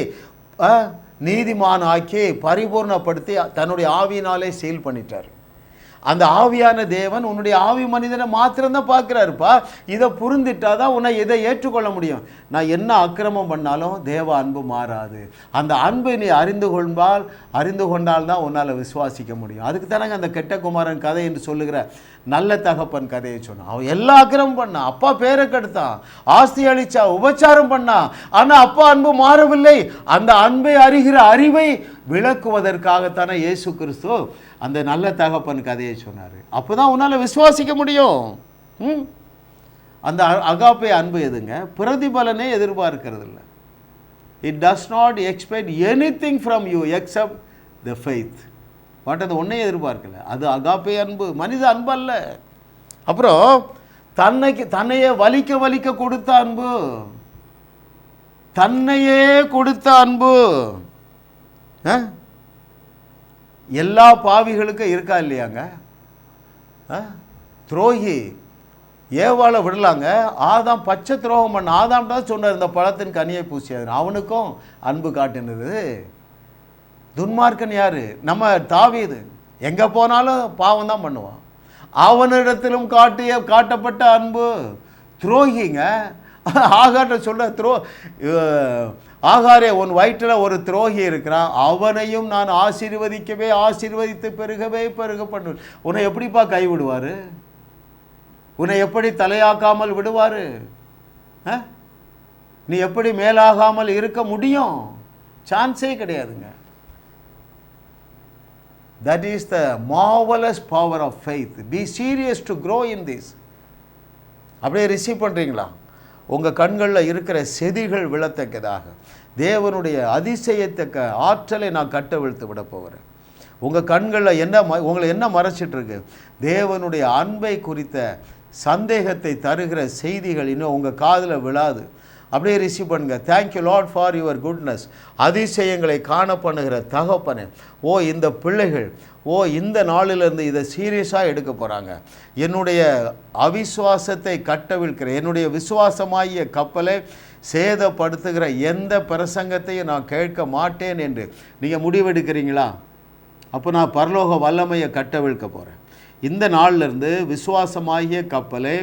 Speaker 1: நீதிமான் ஆக்கி பரிபூர்ணப்படுத்தி தன்னுடைய ஆவியினாலே சீல் பண்ணிட்டார். அந்த ஆவியான தேவன் உன்னுடைய ஆவி மனிதனை மாத்திரம்தான் பார்க்குறாருப்பா. இதை புரிந்துட்டாதான் உன்னை இதை ஏற்றுக்கொள்ள முடியும். நான் என்ன அக்கிரமம் பண்ணாலும் தேவ அன்பு மாறாது. அந்த அன்பை நீ அறிந்து கொண்டால் தான் உன்னால் விசுவாசிக்க முடியும். அதுக்கு தானங்க அந்த கெட்ட குமாரன் கதை என்று சொல்லுகிற நல்ல தகப்பன் கதையை சொன்னான். அவன் எல்லா அக்கிரமம் பண்ணான், அப்பா பேரை கெடுத்தான், ஆஸ்தி அழிச்சா, உபச்சாரம் பண்ணான். ஆனால் அப்பா அன்பு மாறவில்லை. அந்த அன்பை அறிகிற அறிவை விளக்குவதற்காகத்தானே இயேசு கிறிஸ்து அந்த நல்ல தகப்பன் கதையை சொன்னார். அப்போ தான் உன்னால் விசுவாசிக்க முடியும். அந்த அகாப்பே அன்பு எதுங்க? பிரதிபலனே எதிர்பார்க்கிறது இல்லை. It does not expect anything from you except the faith. அது ஒன்றையும் எதிர்பார்க்கல. அது அகாப்பே அன்பு, மனித அன்பு அல்ல. அப்புறம் தன்னையே வலிக்க கொடுத்த அன்பு, தன்னையே கொடுத்த அன்பு. எல்லா பாவிகளுக்கும் இருக்கா இல்லையாங்க? துரோகி ஏவாளை விடலாங்க. ஆதாம் பச்சை துரோகம் பண்ண. ஆதாம் தான் சொன்னார் இந்த பழத்தின் கனியை பூசியாரு. அவனுக்கும் அன்பு காட்டினது. துன்மார்க்கன் யாரு? நம்ம தாவீது. எங்கே போனாலும் பாவம் தான் பண்ணுவான். அவனிடத்திலும் காட்டப்பட்ட அன்பு. துரோகிங்க ஆகார சொல்ல ஆகாரே உன் வயிற்றில் ஒரு துரோகி இருக்கிறான், அவனையும் நான் ஆசீர்வதித்து பெருகவே பண்ணுவேன். உன்னை எப்படிப்பா கைவிடுவார்? உன்னை எப்படி தலையாக்காமல் விடுவார்? நீ எப்படி மேலாகாமல் இருக்க முடியும்? சான்ஸே கிடையாதுங்க. That is the marvelous power of faith. Be serious to grow in this. அப்படியே ரிசீவ் பண்ணுறீங்களா? உங்கள் கண்களில் இருக்கிற செதிகள் விழத்தக்கதாக தேவனுடைய அதிசயத்தக்க ஆற்றலை நான் கட்டவிழ்த்து விட போகிறேன். உங்கள் கண்களில் உங்களை என்ன மறைச்சிட்ருக்கு? தேவனுடைய அன்பை குறித்த சந்தேகத்தை தருகிற செய்திகள் இன்னும் உங்கள் காதில் விழாது. அப்படியே ரிசீவ் பண்ணுங்க. Thank you Lord for your goodness. அதிசயங்களை காண பண்ணுகிற தகப்பனே, இந்த பிள்ளைகள் இந்த நாளிலிருந்து இதை சீரியஸாக எடுக்க போகிறாங்க. என்னுடைய அவிசுவாசத்தை கட்டவிழ்க்கிற என்னுடைய விசுவாசமாகிய கப்பலை சேதப்படுத்துகிற எந்த பிரசங்கத்தையும் நான் கேட்க மாட்டேன் என்று நீங்கள் முடிவெடுக்கிறீங்களா? அப்போ நான் பரலோக வல்லமையை கட்டவிழ்க்க போகிறேன். இந்த நாளிலிருந்து விசுவாசமாகிய கப்பலை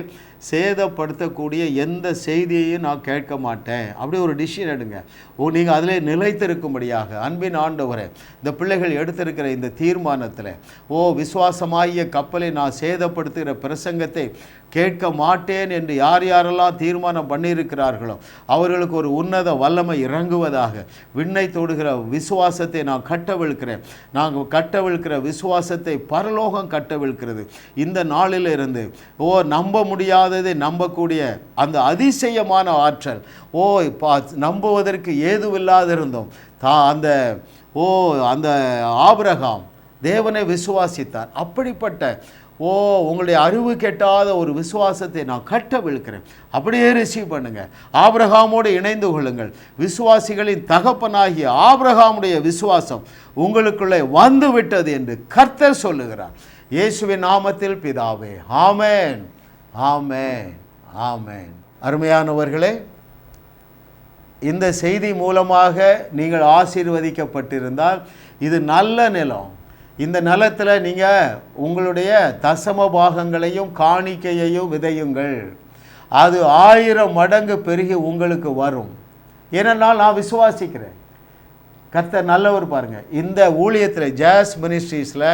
Speaker 1: சேதப்படுத்தக்கூடிய எந்த செய்தியையும் நான் கேட்க மாட்டேன். அப்படி ஒரு டிசிஷன் எடுங்க. நீங்கள் அதிலே நிலைத்திருக்கும்படியாக அன்பின் ஆண்டவரே, இந்த பிள்ளைகள் எடுத்திருக்கிற இந்த தீர்மானத்தில் விசுவாசமாகிய கப்பலை நான் சேதப்படுத்துகிற பிரசங்கத்தை கேட்க மாட்டேன் என்று யார் யாரெல்லாம் தீர்மானம் பண்ணியிருக்கிறார்களோ அவர்களுக்கு ஒரு உன்னத வல்லமை இறங்குவதாக. விண்ணை தொடுகிற விசுவாசத்தை நான் கட்டவிழ்க்கிறேன். நாங்கள் கட்டவிழ்க்கிற விசுவாசத்தை பரலோகம் கட்டவிழ்க்கிறது. இந்த நாளிலிருந்து நம்ப முடியாததை நம்பக்கூடிய அந்த அதிசயமான ஆற்றல், நம்புவதற்கு ஏதுவில்லாதிருந்தோம். அந்த ஆபிரகாம் தேவனை விசுவாசித்தார். அப்படிப்பட்ட உங்களுடைய அறிவு கெட்டாத ஒரு விசுவாசத்தை நான் கட்டவிழ்க்கிறேன். அப்படியே ரிசீவ் பண்ணுங்க. ஆபிரகாமோடு இணைந்து கொள்ளுங்கள். விசுவாசிகளின் தகப்பனாகிய ஆபிரகாமுடைய விசுவாசம் உங்களுக்குள்ளே வந்து விட்டது என்று கர்த்தர் சொல்லுகிறார். இயேசுவின் நாமத்தில் பிதாவே, ஆமென், ஆமென், ஆமென். அருமையானவர்களே, இந்த செய்தி மூலமாக நீங்கள் ஆசீர்வதிக்கப்பட்டிருந்தால் இது நல்ல நிலம். இந்த நிலத்தில் நீங்கள் உங்களுடைய தசம பாகங்களையும் காணிக்கையையும் விதையுங்கள். அது 1000 மடங்கு பெருகி உங்களுக்கு வரும். ஏனென்றால் நான் விசுவாசிக்கிறேன். கர்த்தர் நல்லவர். பாருங்கள், இந்த ஊழியத்தில் ஜாஸ் மினிஸ்ட்ரீஸில்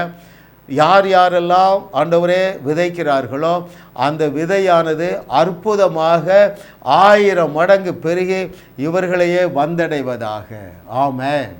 Speaker 1: யார் யாரெல்லாம் ஆண்டவரே விதைக்கிறார்களோ அந்த விதையானது அற்புதமாக 1000 மடங்கு பெருகி இவர்களையே வந்தடைவதாக. ஆமென்.